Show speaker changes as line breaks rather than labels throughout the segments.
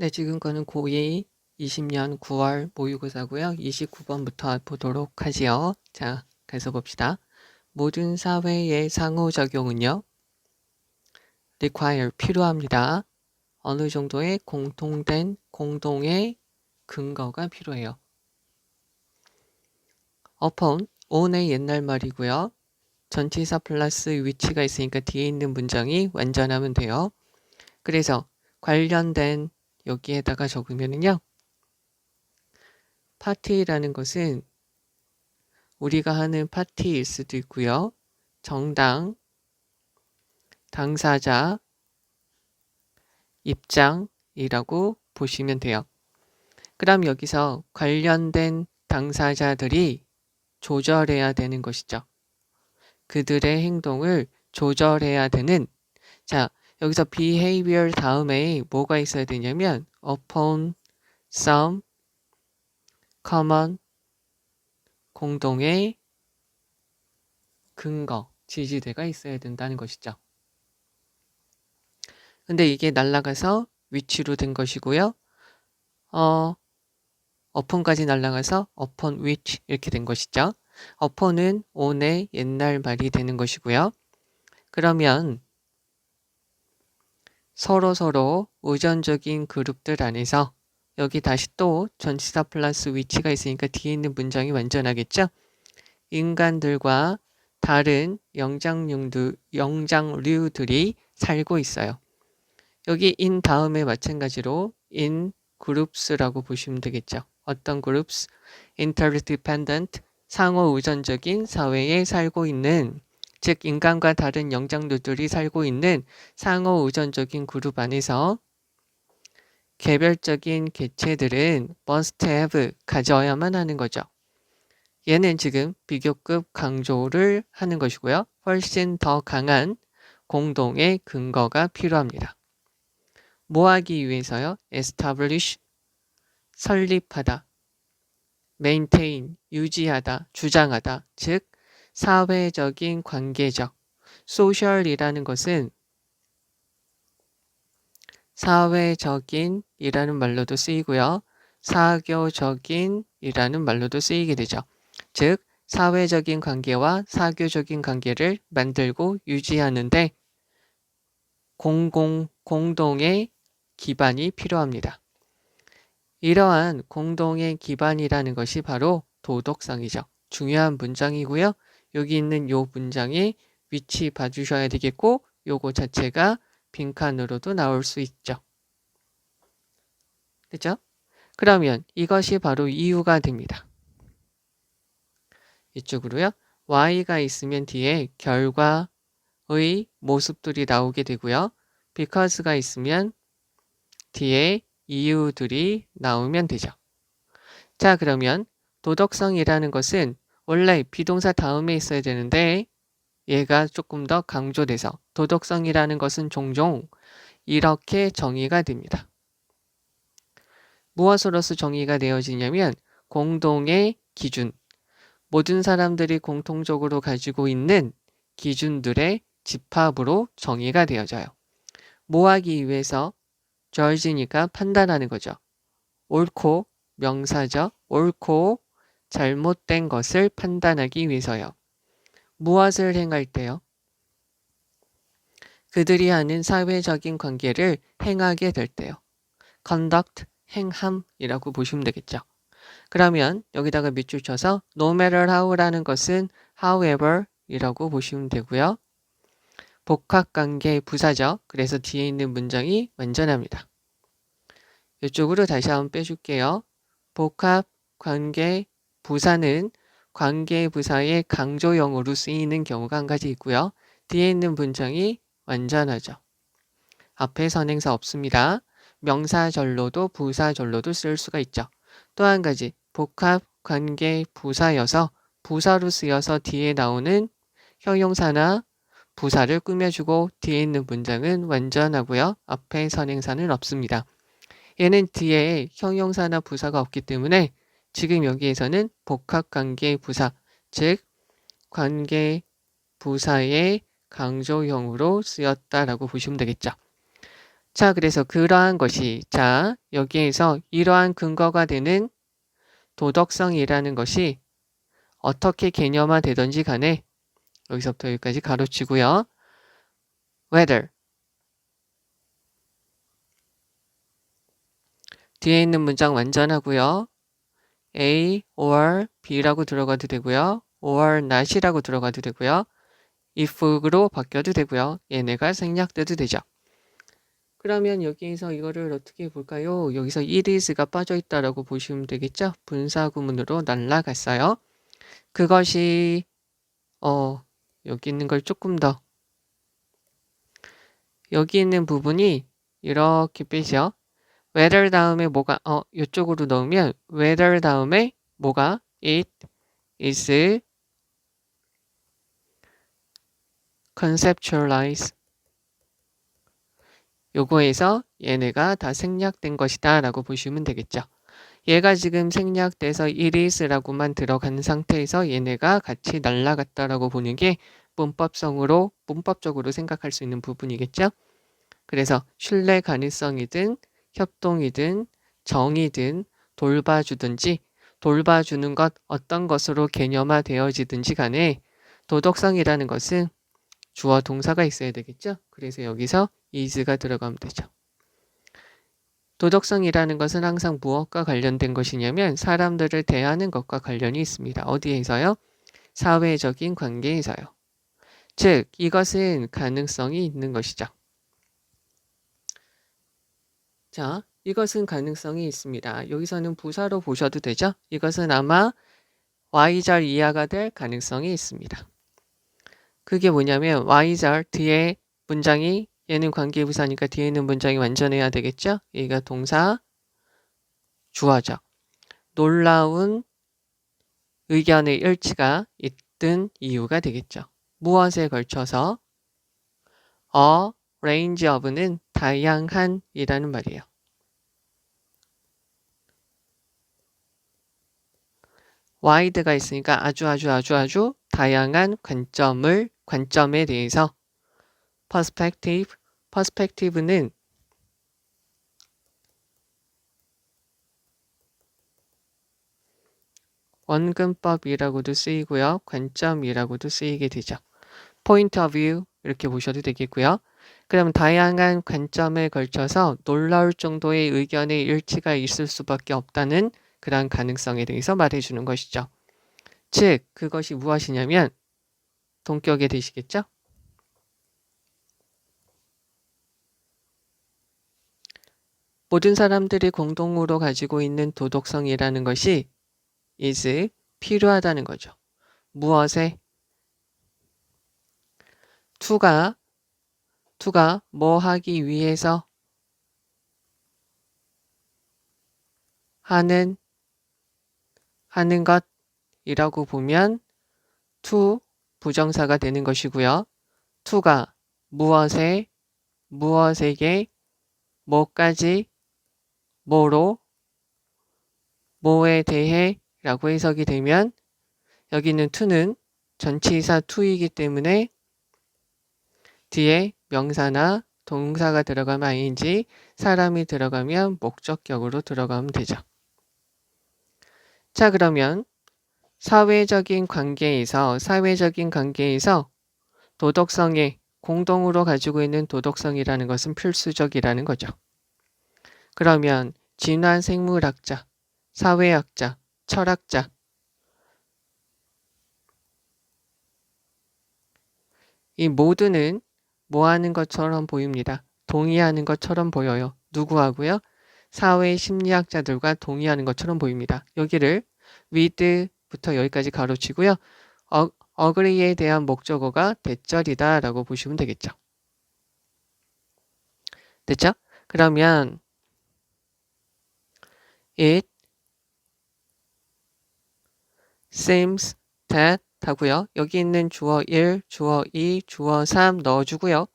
네, 지금 거는 고2 20년 9월 모의고사고요. 29번부터 보도록 하지요. 자, 가서 봅시다. 모든 사회의 상호작용은요. require, 필요합니다. 어느 정도의 공통된 공동의 근거가 필요해요. upon, on의 옛날 말이고요. 전치사 플러스 위치가 있으니까 뒤에 있는 문장이 완전하면 돼요. 그래서 관련된 여기에다가 적으면은요. 파티라는 것은 우리가 하는 파티일 수도 있고요. 정당, 당사자, 입장이라고 보시면 돼요. 그럼 여기서 관련된 당사자들이 조절해야 되는 것이죠. 그들의 행동을 조절해야 되는, 자, 여기서 behavior 다음에 뭐가 있어야 되냐면 upon, some, common, 공동의 근거, 지지대가 있어야 된다는 것이죠. 근데 이게 날아가서 위치로 된 것이고요. upon까지 날아가서 upon which 이렇게 된 것이죠. upon은 on의 옛날 말이 되는 것이고요. 그러면 서로 의존적인 그룹들 안에서 여기 다시 또 전치사 플러스 which가 있으니까 뒤에 있는 문장이 완전하겠죠. 인간들과 다른 영장류들이 살고 있어요. 여기 in 다음에 마찬가지로 in groups라고 보시면 되겠죠. 어떤 groups? interdependent, 상호 의존적인 사회에 살고 있는, 즉 인간과 다른 영장류들이 살고 있는 상호 의존적인 그룹 안에서 개별적인 개체들은 must have, 가져야만 하는 거죠. 얘는 지금 비교급 강조를 하는 것이고요. 훨씬 더 강한 공동의 근거가 필요합니다. 뭐 하기 위해서요? establish, 설립하다, maintain, 유지하다, 주장하다, 즉 사회적인 관계적, social이라는 것은 사회적인이라는 말로도 쓰이고요. 사교적인이라는 말로도 쓰이게 되죠. 즉 사회적인 관계와 사교적인 관계를 만들고 유지하는데 공동의 기반이 필요합니다. 이러한 공동의 기반이라는 것이 바로 도덕성이죠. 중요한 문장이고요. 여기 있는 요 문장의 위치 봐주셔야 되겠고 요거 자체가 빈칸으로도 나올 수 있죠. 그죠? 그러면 이것이 바로 이유가 됩니다. 이쪽으로요. Y가 있으면 뒤에 결과의 모습들이 나오게 되고요. Because가 있으면 뒤에 이유들이 나오면 되죠. 자, 그러면 도덕성이라는 것은 원래 비동사 다음에 있어야 되는데 얘가 조금 더 강조돼서 도덕성이라는 것은 종종 이렇게 정의가 됩니다. 무엇으로서 정의가 되어지냐면 공동의 기준, 모든 사람들이 공통적으로 가지고 있는 기준들의 집합으로 정의가 되어져요. 뭐 하기 위해서? judge니까 판단하는 거죠. 옳고, 명사죠. 옳고 잘못된 것을 판단하기 위해서요. 무엇을 행할 때요? 그들이 하는 사회적인 관계를 행하게 될 때요. conduct, 행함이라고 보시면 되겠죠. 그러면 여기다가 밑줄 쳐서 no matter how라는 것은 however 이라고 보시면 되고요. 복합관계 부사죠. 그래서 뒤에 있는 문장이 완전합니다. 이쪽으로 다시 한번 빼줄게요. 복합관계 부사는 관계부사의 강조형으로 쓰이는 경우가 한 가지 있고요. 뒤에 있는 문장이 완전하죠. 앞에 선행사 없습니다. 명사절로도 부사절로도 쓸 수가 있죠. 또 한 가지 복합관계 부사여서 부사로 쓰여서 뒤에 나오는 형용사나 부사를 꾸며주고 뒤에 있는 문장은 완전하고요. 앞에 선행사는 없습니다. 얘는 뒤에 형용사나 부사가 없기 때문에 지금 여기에서는 복합관계 부사, 즉 관계 부사의 강조형으로 쓰였다라고 보시면 되겠죠. 자, 그래서 그러한 것이, 자, 여기에서 이러한 근거가 되는 도덕성이라는 것이 어떻게 개념화되든지 간에 여기서부터 여기까지 가로치고요. whether 뒤에 있는 문장 완전하고요. A or B라고 들어가도 되고요. or not이라고 들어가도 되고요. if로 바뀌어도 되고요. 얘네가 생략돼도 되죠. 그러면 여기에서 이거를 어떻게 볼까요? 여기서 it is가 빠져있다라고 보시면 되겠죠? 분사구문으로 날라갔어요. 그것이 여기 있는 걸 조금 더 여기 있는 부분이 이렇게 빼죠. whether 다음에 뭐가 이쪽으로 넣으면 whether 다음에 뭐가 it is conceptualize 요거에서 얘네가 다 생략된 것이다 라고 보시면 되겠죠. 얘가 지금 생략돼서 it is라고만 들어간 상태에서 얘네가 같이 날아갔다라고 보는 게 문법적으로 생각할 수 있는 부분이겠죠. 그래서 신뢰 가능성이든 협동이든 정의든 돌봐주든지 돌봐주는 것 어떤 것으로 개념화되어지든지 간에 도덕성이라는 것은 주어 동사가 있어야 되겠죠. 그래서 여기서 is가 들어가면 되죠. 도덕성이라는 것은 항상 무엇과 관련된 것이냐면 사람들을 대하는 것과 관련이 있습니다. 어디에서요? 사회적인 관계에서요. 즉 이것은 가능성이 있는 것이죠. 자, 이것은 가능성이 있습니다. 여기서는 부사로 보셔도 되죠? 이것은 아마 Y절 이하가 될 가능성이 있습니다. 그게 뭐냐면 Y절 뒤에 문장이 얘는 관계부사니까 뒤에 있는 문장이 완전해야 되겠죠? 얘가 동사 주어죠. 놀라운 의견의 일치가 있던 이유가 되겠죠. 무엇에 걸쳐서 a range of는 다양한 이라는 말이에요. wide가 있으니까 아주 다양한 관점에 대해서 perspective는 원근법이라고도 쓰이고요. 관점이라고도 쓰이게 되죠. point of view 이렇게 보셔도 되겠고요. 그럼 다양한 관점에 걸쳐서 놀라울 정도의 의견의 일치가 있을 수밖에 없다는 그러한 가능성에 대해서 말해주는 것이죠. 즉 그것이 무엇이냐면 동격에 되시겠죠? 모든 사람들이 공동으로 가지고 있는 도덕성이라는 것이 is 필요하다는 거죠. 무엇에? to가 뭐 하기 위해서 하는 것이라고 보면 to 부정사가 되는 것이고요. to가 무엇에게 뭐까지 뭐에 대해 라고 해석이 되면 여기는 to는 전치사 to이기 때문에 뒤에 명사나 동사가 들어가면 ing, 사람이 들어가면 목적격으로 들어가면 되죠. 자, 그러면 사회적인 관계에서 도덕성에 공동으로 가지고 있는 도덕성이라는 것은 필수적이라는 거죠. 그러면 진화 생물학자, 사회학자, 철학자 이 모두는 뭐 하는 것처럼 보입니다. 동의하는 것처럼 보여요. 누구하고요? 사회 심리학자들과 동의하는 것처럼 보입니다. 여기를 with부터 여기까지 가로치고요. agree에 대한 목적어가 대절이다 라고 보시면 되겠죠. 됐죠? 그러면 it seems that 하고요. 여기 있는 주어 1, 주어 2, 주어 3 넣어주고요.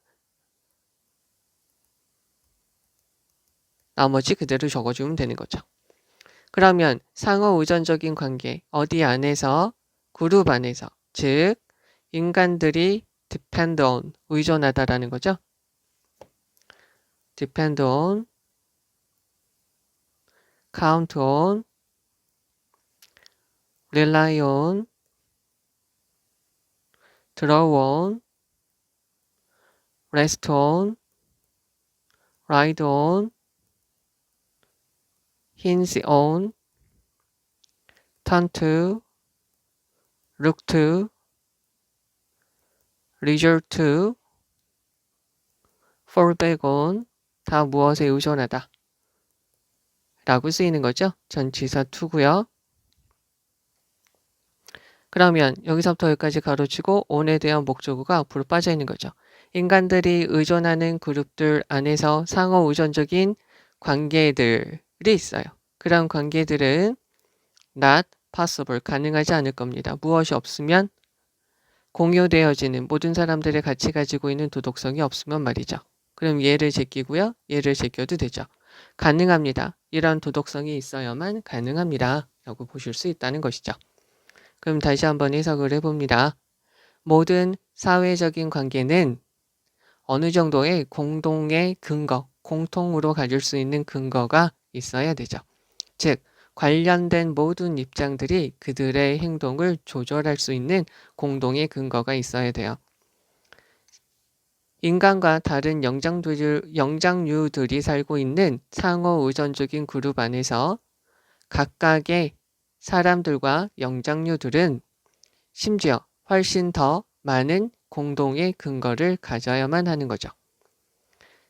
나머지 그대로 적어주면 되는 거죠. 그러면 상호 의존적인 관계 어디 안에서? 그룹 안에서. 즉 인간들이 depend on 의존하다라는 거죠. depend on, count on, rely on, draw on, rest on, ride on, hinge on, turn to, look to, resort to, fall back on, 다 무엇에 의존하다 라고 쓰이는 거죠. 전치사 to고요. 그러면 여기서부터 여기까지 가로치고 on에 대한 목적어가 앞으로 빠져 있는 거죠. 인간들이 의존하는 그룹들 안에서 상호 의존적인 관계들이 있어요. 그런 관계들은 not possible, 가능하지 않을 겁니다. 무엇이 없으면 공유되어지는 모든 사람들이 같이 가지고 있는 도덕성이 없으면 말이죠. 그럼 얘를 제끼고요. 얘를 제껴도 되죠. 가능합니다. 이런 도덕성이 있어야만 가능합니다. 라고 보실 수 있다는 것이죠. 그럼 다시 한번 해석을 해봅니다. 모든 사회적인 관계는 어느 정도의 공동의 근거, 공통으로 가질 수 있는 근거가 있어야 되죠. 즉, 관련된 모든 입장들이 그들의 행동을 조절할 수 있는 공동의 근거가 있어야 돼요. 인간과 다른 영장류들이 살고 있는 상호 의존적인 그룹 안에서 각각의 사람들과 영장류들은 심지어 훨씬 더 많은 공동의 근거를 가져야만 하는 거죠.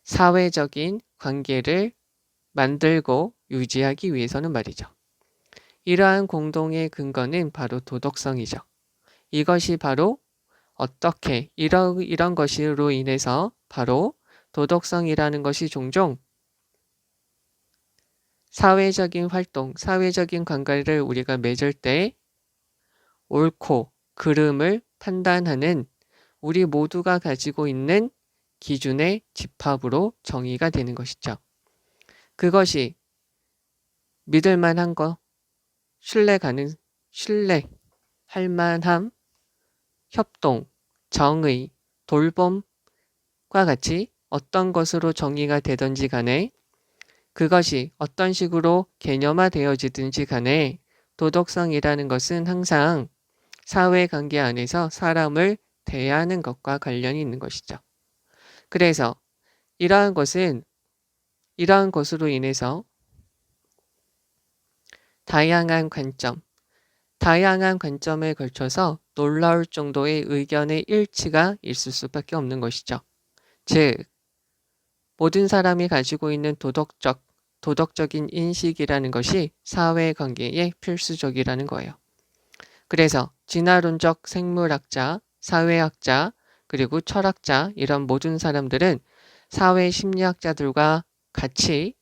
사회적인 관계를 만들고 유지하기 위해서는 말이죠. 이러한 공동의 근거는 바로 도덕성이죠. 이것이 바로 어떻게 이런 것으로 인해서 바로 도덕성이라는 것이 종종 사회적인 활동, 사회적인 관계를 우리가 맺을 때 옳고 그름을 판단하는 우리 모두가 가지고 있는 기준의 집합으로 정의가 되는 것이죠. 그것이 믿을 만한 거, 신뢰할 만함, 협동, 정의, 돌봄과 같이 어떤 것으로 정의가 되든지 간에 그것이 어떤 식으로 개념화되어지든지 간에 도덕성이라는 것은 항상 사회관계 안에서 사람을 대하는 것과 관련이 있는 것이죠. 그래서 이러한 것으로 인해서 다양한 관점에 걸쳐서 놀라울 정도의 의견의 일치가 있을 수밖에 없는 것이죠. 즉, 모든 사람이 가지고 있는 도덕적인 인식이라는 것이 사회관계에 필수적이라는 거예요. 그래서 진화론적 생물학자, 사회학자, 그리고 철학자 이런 모든 사람들은 사회심리학자들과 같이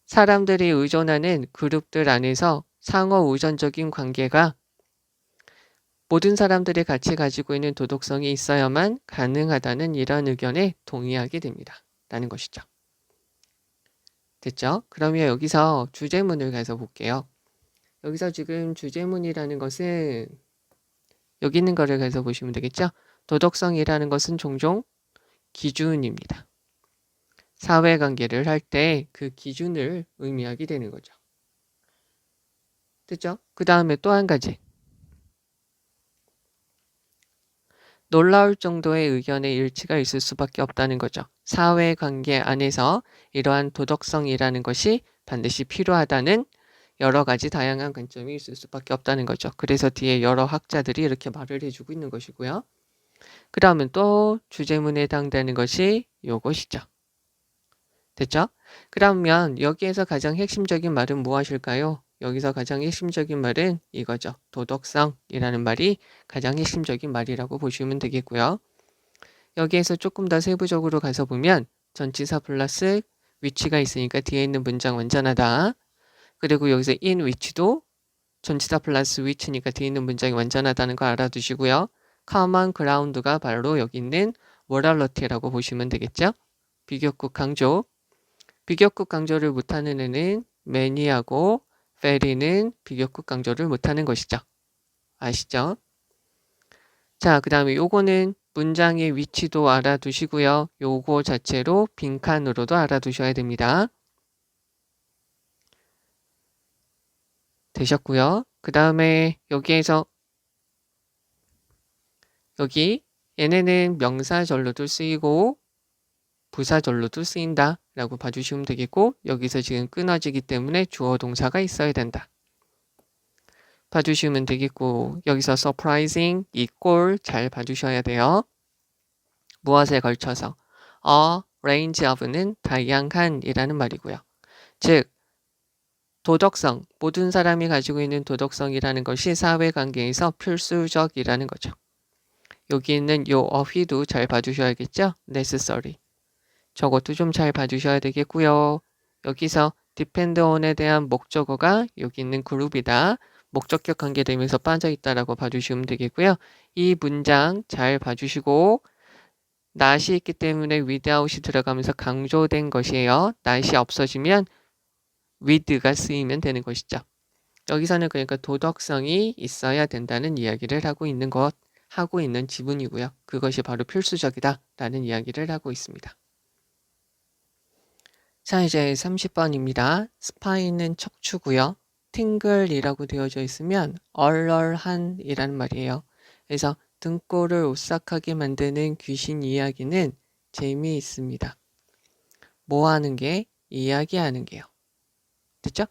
사람들이 의존하는 그룹들 안에서 상호 의존적인 관계가 모든 사람들이 같이 가지고 있는 도덕성이 있어야만 가능하다는 이런 의견에 동의하게 됩니다. 라는 것이죠. 됐죠? 그러면 여기서 주제문을 가서 볼게요. 여기서 지금 주제문이라는 것은 여기 있는 거를 가서 보시면 되겠죠? 도덕성이라는 것은 종종 기준입니다. 사회관계를 할 때 그 기준을 의미하게 되는 거죠. 됐죠? 그 다음에 또 한 가지. 놀라울 정도의 의견의 일치가 있을 수밖에 없다는 거죠. 사회관계 안에서 이러한 도덕성이라는 것이 반드시 필요하다는 여러 가지 다양한 관점이 있을 수밖에 없다는 거죠. 그래서 뒤에 여러 학자들이 이렇게 말을 해주고 있는 것이고요. 그러면 또 주제문에 해당되는 것이 요것이죠. 됐죠? 그러면 여기에서 가장 핵심적인 말은 무엇일까요? 여기서 가장 핵심적인 말은 이거죠. 도덕성이라는 말이 가장 핵심적인 말이라고 보시면 되겠고요. 여기에서 조금 더 세부적으로 가서 보면 전치사 플러스 위치가 있으니까 뒤에 있는 문장 완전하다. 그리고 여기서 in which도 전치사 플러스 which니까 뒤에 있는 문장이 완전하다는 거 알아두시고요. common ground가 바로 여기 있는 morality라고 보시면 되겠죠. 비교급 강조. 비교급 강조를 못하는 애는 many하고 fairly는 비교급 강조를 못하는 것이죠. 아시죠? 자, 그 다음에 요거는 문장의 위치도 알아두시고요. 요거 자체로 빈칸으로도 알아두셔야 됩니다. 되셨고요. 그 다음에 여기에서 여기 얘네는 명사절로도 쓰이고 부사절로도 쓰인다 라고 봐주시면 되겠고 여기서 지금 끊어지기 때문에 주어 동사가 있어야 된다. 봐주시면 되겠고 여기서 surprising 이 꼴 잘 봐주셔야 돼요. 무엇에 걸쳐서 a range of는 다양한 이라는 말이고요. 즉 도덕성, 모든 사람이 가지고 있는 도덕성이라는 것이 사회관계에서 필수적이라는 거죠. 여기 있는 요 of도 잘 봐주셔야겠죠? necessary. 저것도 좀 잘 봐주셔야 되겠고요. 여기서 depend on에 대한 목적어가 여기 있는 그룹이다. 목적격 관계되면서 빠져있다라고 봐주시면 되겠고요. 이 문장 잘 봐주시고 not이 있기 때문에 without이 들어가면서 강조된 것이에요. not이 없어지면 with가 쓰이면 되는 것이죠. 여기서는 그러니까 도덕성이 있어야 된다는 이야기를 하고 있는 지문이고요. 그것이 바로 필수적이다라는 이야기를 하고 있습니다. 자, 이제 30번입니다. 스파이는 척추고요. 팅글이라고 되어져 있으면 얼얼한이라는 말이에요. 그래서 등골을 오싹하게 만드는 귀신 이야기는 재미있습니다. 뭐 하는 게? 이야기하는 게요. 됐죠?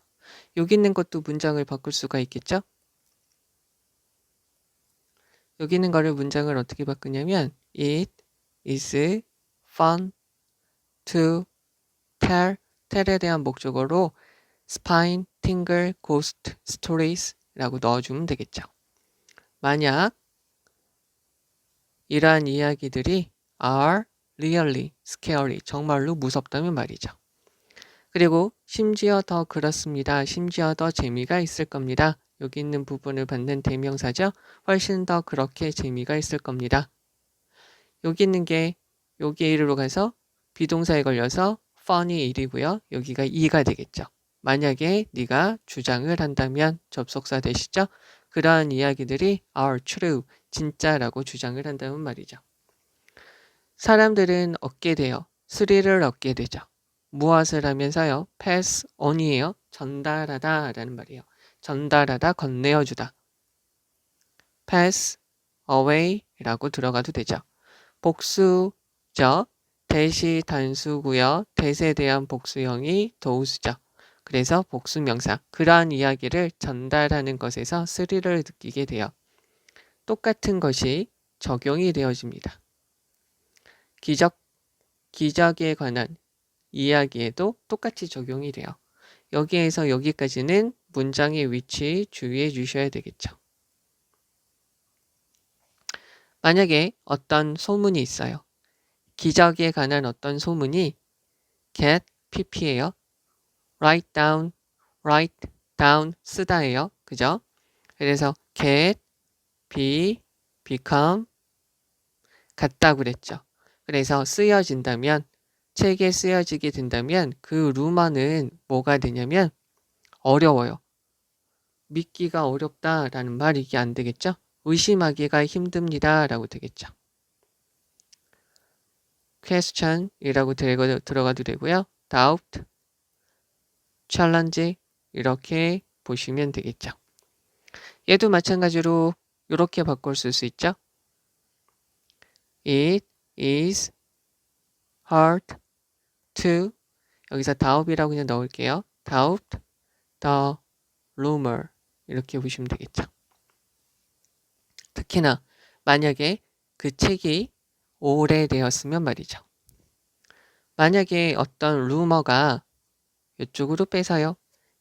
여기 있는 것도 문장을 바꿀 수가 있겠죠? 여기 있는 거를 문장을 어떻게 바꾸냐면 It is fun to tell에 대한 목적어로 spine, tingle, ghost stories 라고 넣어주면 되겠죠. 만약 이러한 이야기들이 are really scary, 정말로 무섭다면 말이죠. 그리고 심지어 더 그렇습니다. 심지어 더 재미가 있을 겁니다. 여기 있는 부분을 받는 대명사죠. 훨씬 더 그렇게 재미가 있을 겁니다. 여기 있는 게 여기에 이르러 가서 비동사에 걸려서 fun이 1이고요. 여기가 2가 되겠죠. 만약에 네가 주장을 한다면 접속사 되시죠? 그러한 이야기들이 are true, 진짜라고 주장을 한다면 말이죠. 사람들은 얻게 돼요. 스릴을 얻게 되죠. 무엇을 하면서요? pass on이에요. 전달하다 라는 말이에요. 전달하다, 건네어주다. pass away 라고 들어가도 되죠. 복수죠. 대시 단수고요. 대세에 대한 복수형이 도우수죠. 그래서 복수명사. 그러한 이야기를 전달하는 것에서 스릴을 느끼게 돼요. 똑같은 것이 적용이 되어집니다. 기적에 관한 이야기에도 똑같이 적용이 돼요. 여기에서 여기까지는 문장의 위치 주의해 주셔야 되겠죠. 만약에 어떤 소문이 있어요. 기적에 관한 어떤 소문이 get, pp예요. write down, 쓰다예요. 그죠? 그래서 get, become, 같다고 그랬죠. 그래서 쓰여진다면, 책에 쓰여지게 된다면 그 루머는 뭐가 되냐면 어려워요. 믿기가 어렵다라는 말이 이게 안 되겠죠? 의심하기가 힘듭니다 라고 되겠죠. question이라고 들어가도 되고요. doubt, challenge 이렇게 보시면 되겠죠. 얘도 마찬가지로 이렇게 바꿀 수 있죠. It is hard to 여기서 doubt이라고 그냥 넣을게요. doubt the rumor 이렇게 보시면 되겠죠. 특히나 만약에 그 책이 오래되었으면 말이죠. 만약에 어떤 루머가 이쪽으로 빼서요.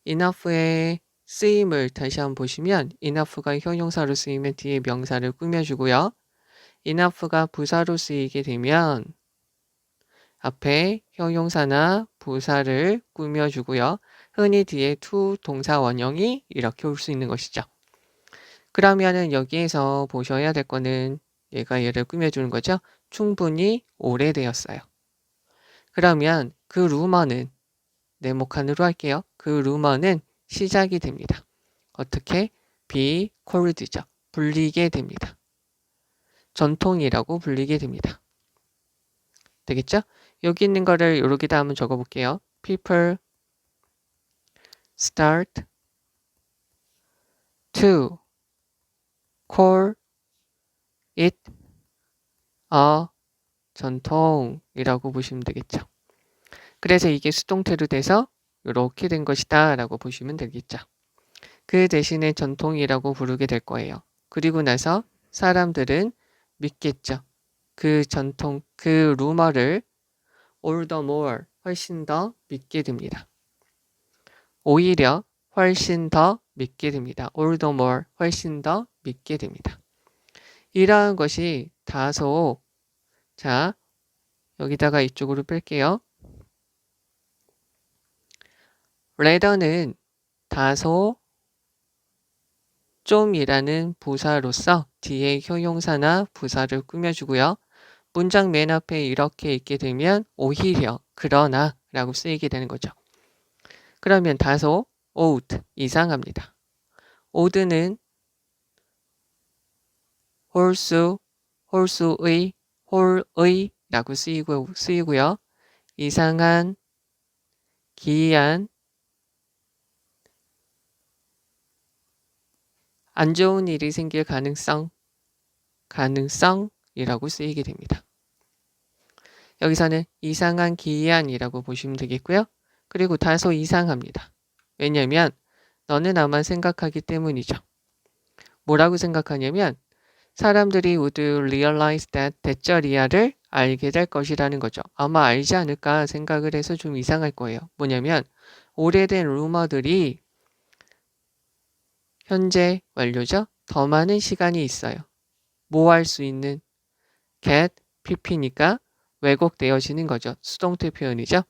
enough의 쓰임을 다시 한번 보시면 enough가 형용사로 쓰이면 뒤에 명사를 꾸며주고요. enough가 부사로 쓰이게 되면 앞에 형용사나 부사를 꾸며주고요. 흔히 뒤에 to 동사 원형이 이렇게 올 수 있는 것이죠. 그러면은 여기에서 보셔야 될 거는 얘가 얘를 꾸며주는 거죠. 충분히 오래되었어요. 그러면 그 루머는 네모칸으로 할게요. 그 루머는 시작이 됩니다. 어떻게? be called죠. 불리게 됩니다. 전통이라고 불리게 됩니다. 되겠죠? 여기 있는 거를 여기다 한번 적어볼게요. People start to call it a 전통이라고 보시면 되겠죠. 그래서 이게 수동태로 돼서 이렇게 된 것이다 라고 보시면 되겠죠. 그 대신에 전통이라고 부르게 될 거예요. 그리고 나서 사람들은 믿겠죠. 그 전통, 그 루머를 all the more, 훨씬 더 믿게 됩니다. 오히려 훨씬 더 믿게 됩니다. all the more, 훨씬 더 믿게 됩니다. 이러한 것이 다소, 자, 여기다가 이쪽으로 뺄게요. rather는 다소 좀이라는 부사로서 뒤에 형용사나 부사를 꾸며주고요. 문장 맨 앞에 이렇게 있게 되면 오히려, 그러나 라고 쓰이게 되는 거죠. 그러면 다소 odd, 이상합니다. odd는 홀수의, 홀의 라고 쓰이고요. 이상한, 기이한, 안 좋은 일이 생길 가능성이라고 쓰이게 됩니다. 여기서는 이상한, 기이한이라고 보시면 되겠고요. 그리고 다소 이상합니다. 왜냐하면 너는 나만 생각하기 때문이죠. 뭐라고 생각하냐면 사람들이 would realize that 대절이야를 알게 될 것이라는 거죠. 아마 알지 않을까 생각을 해서 좀 이상할 거예요. 뭐냐면 오래된 루머들이 현재 완료죠. 더 많은 시간이 있어요. 뭐 할 수 있는 get, pp니까 왜곡되어지는 거죠. 수동태 표현이죠.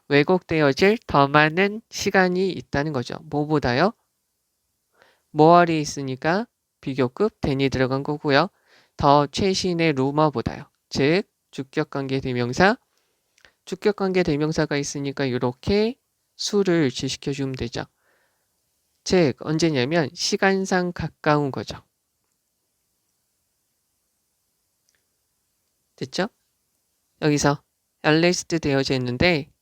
왜곡되어질 더 많은 시간이 있다는 거죠. 뭐보다요? 뭐할이 있으니까 비교급 than이 들어간 거고요. 더 최신의 루머보다요. 즉 주격관계 대명사, 주격관계 대명사가 있으니까 이렇게 수를 지시켜주면 되죠. 즉 언제냐면 시간상 가까운 거죠. 됐죠? 여기서 alleged 되어져 있는데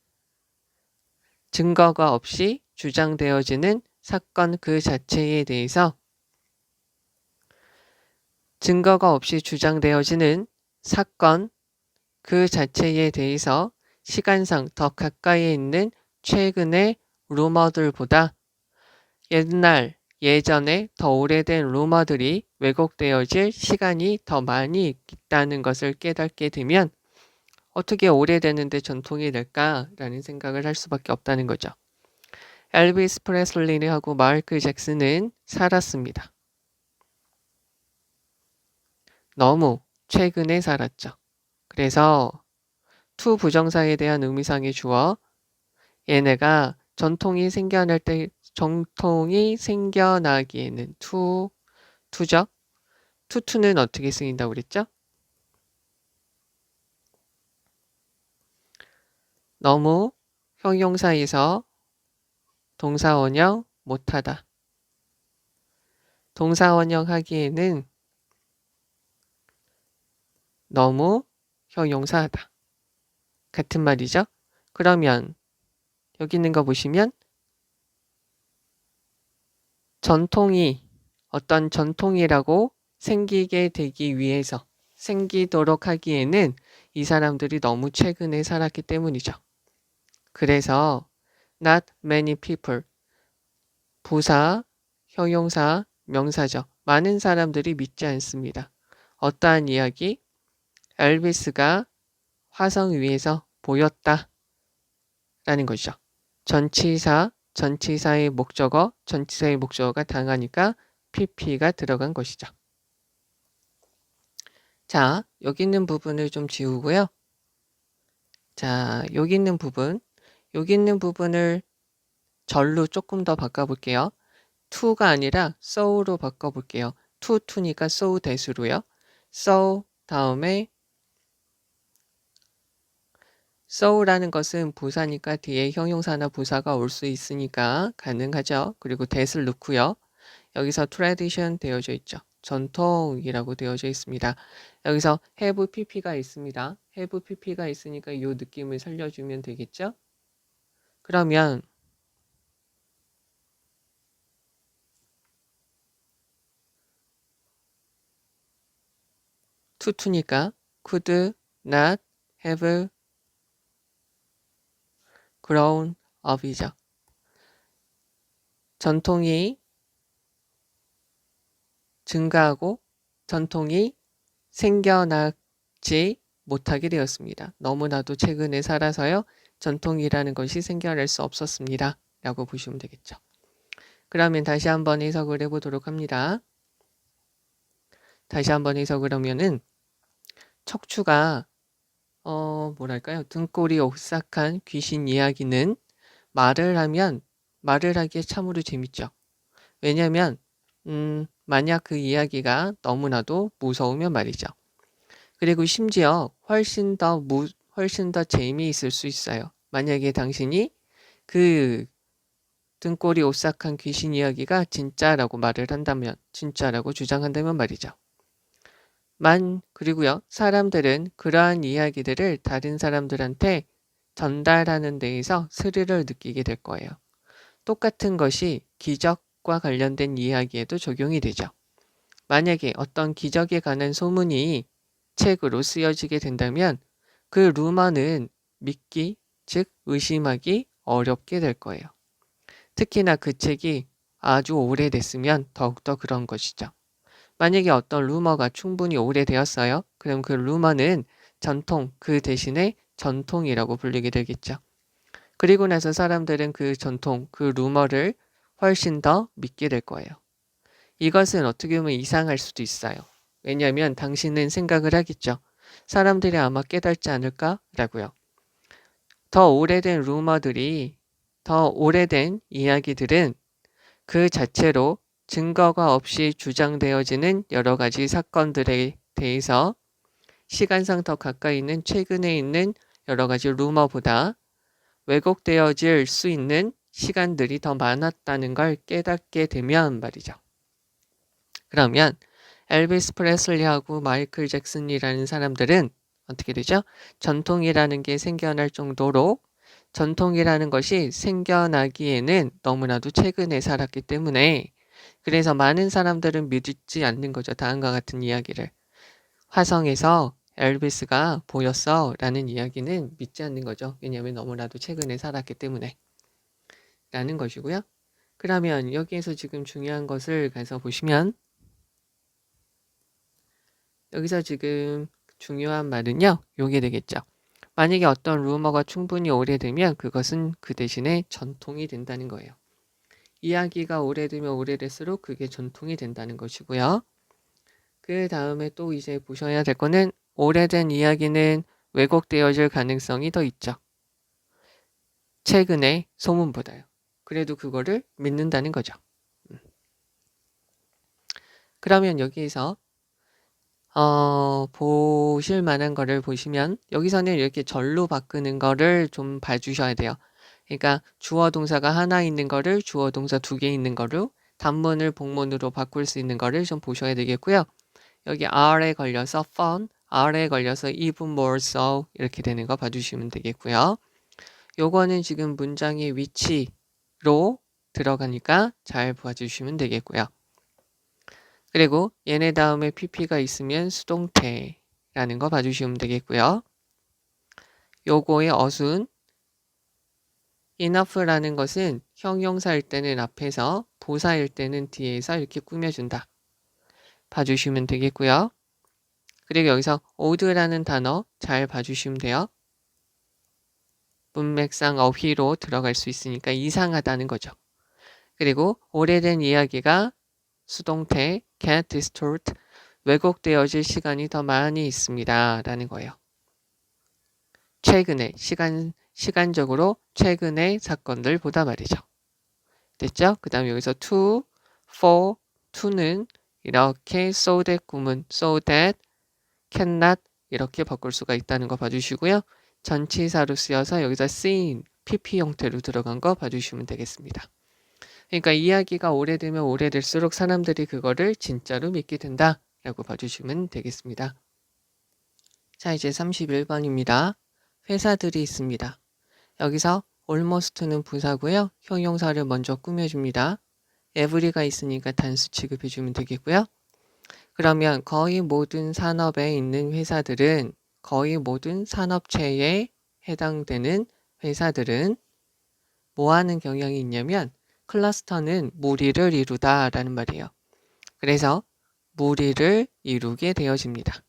증거가 없이 주장되어지는 사건 그 자체에 대해서 증거가 없이 주장되어지는 사건 그 자체에 대해서 시간상 더 가까이에 있는 최근의 루머들보다 예전에 더 오래된 루머들이 왜곡되어질 시간이 더 많이 있다는 것을 깨닫게 되면 어떻게 오래되는데 전통이 될까라는 생각을 할 수밖에 없다는 거죠. 엘비스 프레슬리하고 마이클 잭슨은 살았습니다. 너무 최근에 살았죠. 그래서 to 부정사에 대한 의미상의 주어 얘네가 전통이 생겨나기에는 to죠. to는 어떻게 쓰인다고 그랬죠? 너무 형용사에서 동사원형 못하다. 동사원형 하기에는 너무 형용사하다. 같은 말이죠. 그러면 여기 있는 거 보시면 어떤 전통이라고 생기게 되기 위해서 생기도록 하기에는 이 사람들이 너무 최근에 살았기 때문이죠. 그래서 not many people 부사, 형용사, 명사죠. 많은 사람들이 믿지 않습니다. 어떠한 이야기? 엘비스가 화성 위에서 보였다 라는 것이죠. 전치사의 목적어가 당하니까 pp가 들어간 것이죠. 자, 여기 있는 부분을 좀 지우고요. 자, 여기 있는 부분을 절로 조금 더 바꿔볼게요. to가 아니라 so로 바꿔볼게요. to니까 so 대수로요. so 다음에 so라는 것은 부사니까 뒤에 형용사나 부사가 올 수 있으니까 가능하죠. 그리고 that을 넣고요. 여기서 tradition 되어져 있죠. 전통이라고 되어져 있습니다. 여기서 have pp가 있습니다. have pp가 있으니까 이 느낌을 살려주면 되겠죠? 그러면 투투니까 could not have grown up이죠. 전통이 증가하고 전통이 생겨나지 못하게 되었습니다. 너무나도 최근에 살아서요. 전통이라는 것이 생겨날 수 없었습니다. 라고 보시면 되겠죠. 그러면 다시 한번 해석을 해보도록 합니다. 다시 한번 해석을 하면은 척추가 뭐랄까요? 등골이 오싹한 귀신 이야기는 말을 하기에 참으로 재밌죠. 왜냐면 만약 그 이야기가 너무나도 무서우면 말이죠. 그리고 심지어 훨씬 더 재미있을 수 있어요. 만약에 당신이 그 등골이 오싹한 귀신 이야기가 진짜라고 말을 한다면, 진짜라고 주장한다면 말이죠. 그리고요, 사람들은 그러한 이야기들을 다른 사람들한테 전달하는 데에서 스릴을 느끼게 될 거예요. 똑같은 것이 기적과 관련된 이야기에도 적용이 되죠. 만약에 어떤 기적에 관한 소문이 책으로 쓰여지게 된다면 그 루머는 믿기, 즉 의심하기 어렵게 될 거예요. 특히나 그 책이 아주 오래됐으면 더욱더 그런 것이죠. 만약에 어떤 루머가 충분히 오래되었어요. 그럼 그 루머는 전통, 그 대신에 전통이라고 불리게 되겠죠. 그리고 나서 사람들은 그 전통, 그 루머를 훨씬 더 믿게 될 거예요. 이것은 어떻게 보면 이상할 수도 있어요. 왜냐하면 당신은 생각을 하겠죠. 사람들이 아마 깨닫지 않을까라고요. 더 오래된 루머들이, 더 오래된 이야기들은 그 자체로 증거가 없이 주장되어지는 여러 가지 사건들에 대해서 시간상 더 가까이 있는 최근에 있는 여러 가지 루머보다 왜곡되어질 수 있는 시간들이 더 많았다는 걸 깨닫게 되면 말이죠. 그러면 엘비스 프레슬리하고 마이클 잭슨이라는 사람들은 어떻게 되죠? 전통이라는 게 생겨날 정도로 전통이라는 것이 생겨나기에는 너무나도 최근에 살았기 때문에 그래서 많은 사람들은 믿지 않는 거죠. 다음과 같은 이야기를. 화성에서 엘비스가 보였어 라는 이야기는 믿지 않는 거죠. 왜냐하면 너무나도 최근에 살았기 때문에 라는 것이고요. 그러면 여기에서 지금 중요한 것을 가서 보시면 여기서 지금 중요한 말은요. 요게 되겠죠. 만약에 어떤 루머가 충분히 오래되면 그것은 그 대신에 전통이 된다는 거예요. 이야기가 오래되면 오래될수록 그게 전통이 된다는 것이고요. 그 다음에 또 이제 보셔야 될 거는 오래된 이야기는 왜곡되어질 가능성이 더 있죠. 최근의 소문보다요. 그래도 그거를 믿는다는 거죠. 그러면 여기에서 보실 만한 거를 보시면 여기서는 이렇게 절로 바꾸는 거를 좀 봐주셔야 돼요. 그러니까 주어 동사가 하나 있는 거를 주어 동사 2개 있는 거로 단문을 복문으로 바꿀 수 있는 거를 좀 보셔야 되겠고요. 여기 are에 걸려서 fun, are에 걸려서 even more so 이렇게 되는 거 봐주시면 되겠고요. 요거는 지금 문장의 위치로 들어가니까 잘 봐주시면 되겠고요. 그리고 얘네 다음에 pp가 있으면 수동태라는 거 봐주시면 되겠고요. 요거의 어순 enough라는 것은 형용사일 때는 앞에서 부사일 때는 뒤에서 이렇게 꾸며준다. 봐주시면 되겠고요. 그리고 여기서 odd라는 단어 잘 봐주시면 돼요. 문맥상 어휘로 들어갈 수 있으니까 이상하다는 거죠. 그리고 오래된 이야기가 수동태 can't distort 왜곡되어질 시간이 더 많이 있습니다. 라는 거예요. 최근에 시간적으로 최근의 사건들보다 말이죠. 됐죠? 그 다음에 여기서 to, for, to는 이렇게 so that 구문, so that, cannot 이렇게 바꿀 수가 있다는 거 봐주시고요. 전치사로 쓰여서 여기서 seen, pp 형태로 들어간 거 봐주시면 되겠습니다. 그러니까 이야기가 오래되면 오래될수록 사람들이 그거를 진짜로 믿게 된다라고 봐주시면 되겠습니다. 자, 이제 31번입니다. 회사들이 있습니다. 여기서 almost는 부사고요. 형용사를 먼저 꾸며줍니다. every가 있으니까 단수 취급해주면 되겠고요. 그러면 거의 모든 산업에 있는 회사들은, 거의 모든 산업체에 해당되는 회사들은 뭐 하는 경향이 있냐면 클러스터는 무리를 이루다 라는 말이에요. 그래서 무리를 이루게 되어집니다.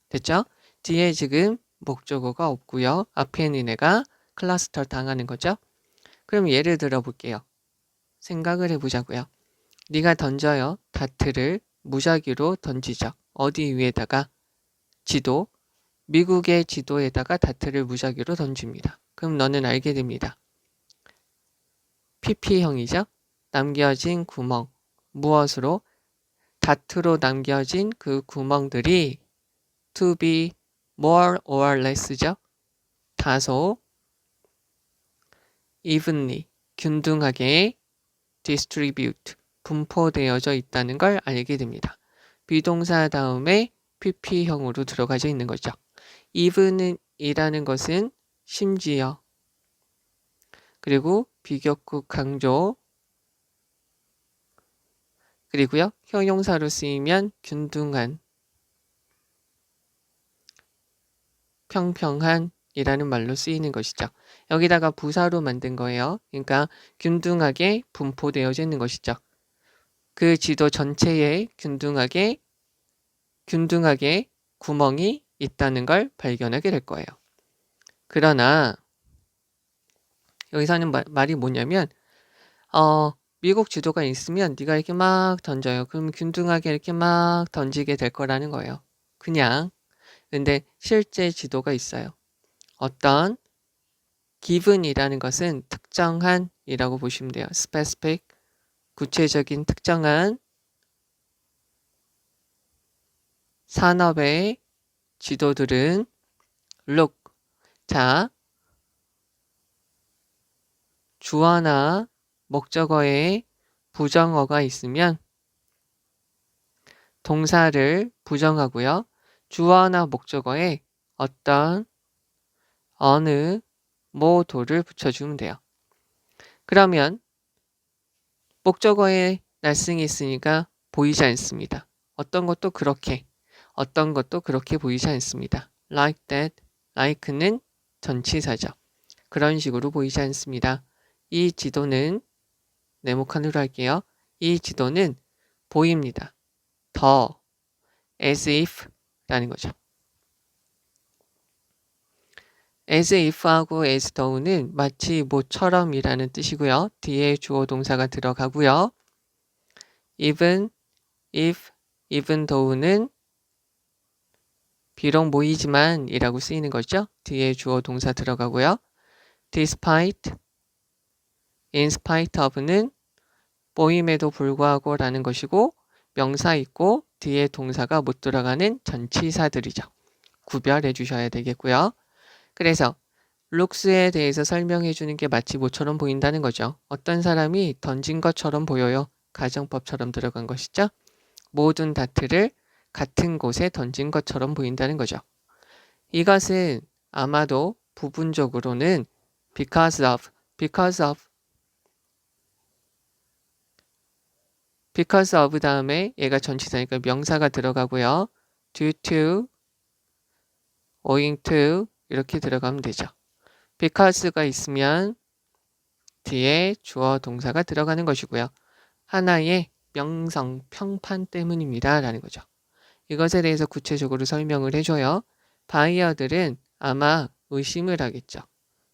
됐죠? 뒤에 지금 목적어가 없고요. 앞에 있는 애가 클러스터 당하는 거죠. 그럼 예를 들어 볼게요. 생각을 해보자고요. 네가 던져요. 다트를 무작위로 던지죠. 어디 위에다가? 지도. 미국의 지도에다가 다트를 무작위로 던집니다. 그럼 너는 알게 됩니다. PP형이죠. 남겨진 구멍. 무엇으로? 다트로 남겨진 그 구멍들이 to be more or less죠. 다소 evenly, 균등하게 distribute, 분포되어져 있다는 걸 알게 됩니다. 비동사 다음에 pp형으로 들어가져 있는 거죠. even이라는 것은 심지어, 그리고 비격국 강조, 그리고요 형용사로 쓰이면 균등한, 평평한 이라는 말로 쓰이는 것이죠. 여기다가 부사로 만든 거예요. 그러니까 균등하게 분포되어져 있는 것이죠. 그 지도 전체에 균등하게 구멍이 있다는 걸 발견하게 될 거예요. 그러나 여기서는 말이 뭐냐면 미국 지도가 있으면 네가 이렇게 막 던져요. 그럼 균등하게 이렇게 막 던지게 될 거라는 거예요. 그냥. 근데 실제 지도가 있어요. 어떤 given이라는 것은 특정한 이라고 보시면 돼요. specific, 구체적인 특정한 산업의 지도들은 look, 자, 주어나 목적어에 부정어가 있으면 동사를 부정하고요. 주어나 목적어에 어떤, 어느, 뭐도를 붙여주면 돼요. 그러면 목적어에 날쌘이 있으니까 보이지 않습니다. 어떤 것도 그렇게 보이지 않습니다. like that, like는 전치사죠. 그런 식으로 보이지 않습니다. 이 지도는, 네모칸으로 할게요. 이 지도는 보입니다. 더, as if 라는 거죠. as if하고 as though는 마치 모처럼 이라는 뜻이고요. 뒤에 주어 동사가 들어가고요. even, if, even though는 비록 모이지만 이라고 쓰이는 거죠. 뒤에 주어 동사 들어가고요. despite, in spite of는 모임에도 불구하고 라는 것이고 명사 있고 뒤에 동사가 못 들어가는 전치사들이죠. 구별해 주셔야 되겠고요. 그래서 looks에 대해서 설명해 주는 게 마치 모처럼 보인다는 거죠. 어떤 사람이 던진 것처럼 보여요. 가정법처럼 들어간 것이죠. 모든 다트를 같은 곳에 던진 것처럼 보인다는 거죠. 이것은 아마도 부분적으로는 because of 다음에 얘가 전치사니까 명사가 들어가고요. due to, owing to 이렇게 들어가면 되죠. because가 있으면 뒤에 주어 동사가 들어가는 것이고요. 하나의 명성, 평판 때문입니다. 라는 거죠. 이것에 대해서 구체적으로 설명을 해줘요. 바이어들은 아마 의심을 하겠죠.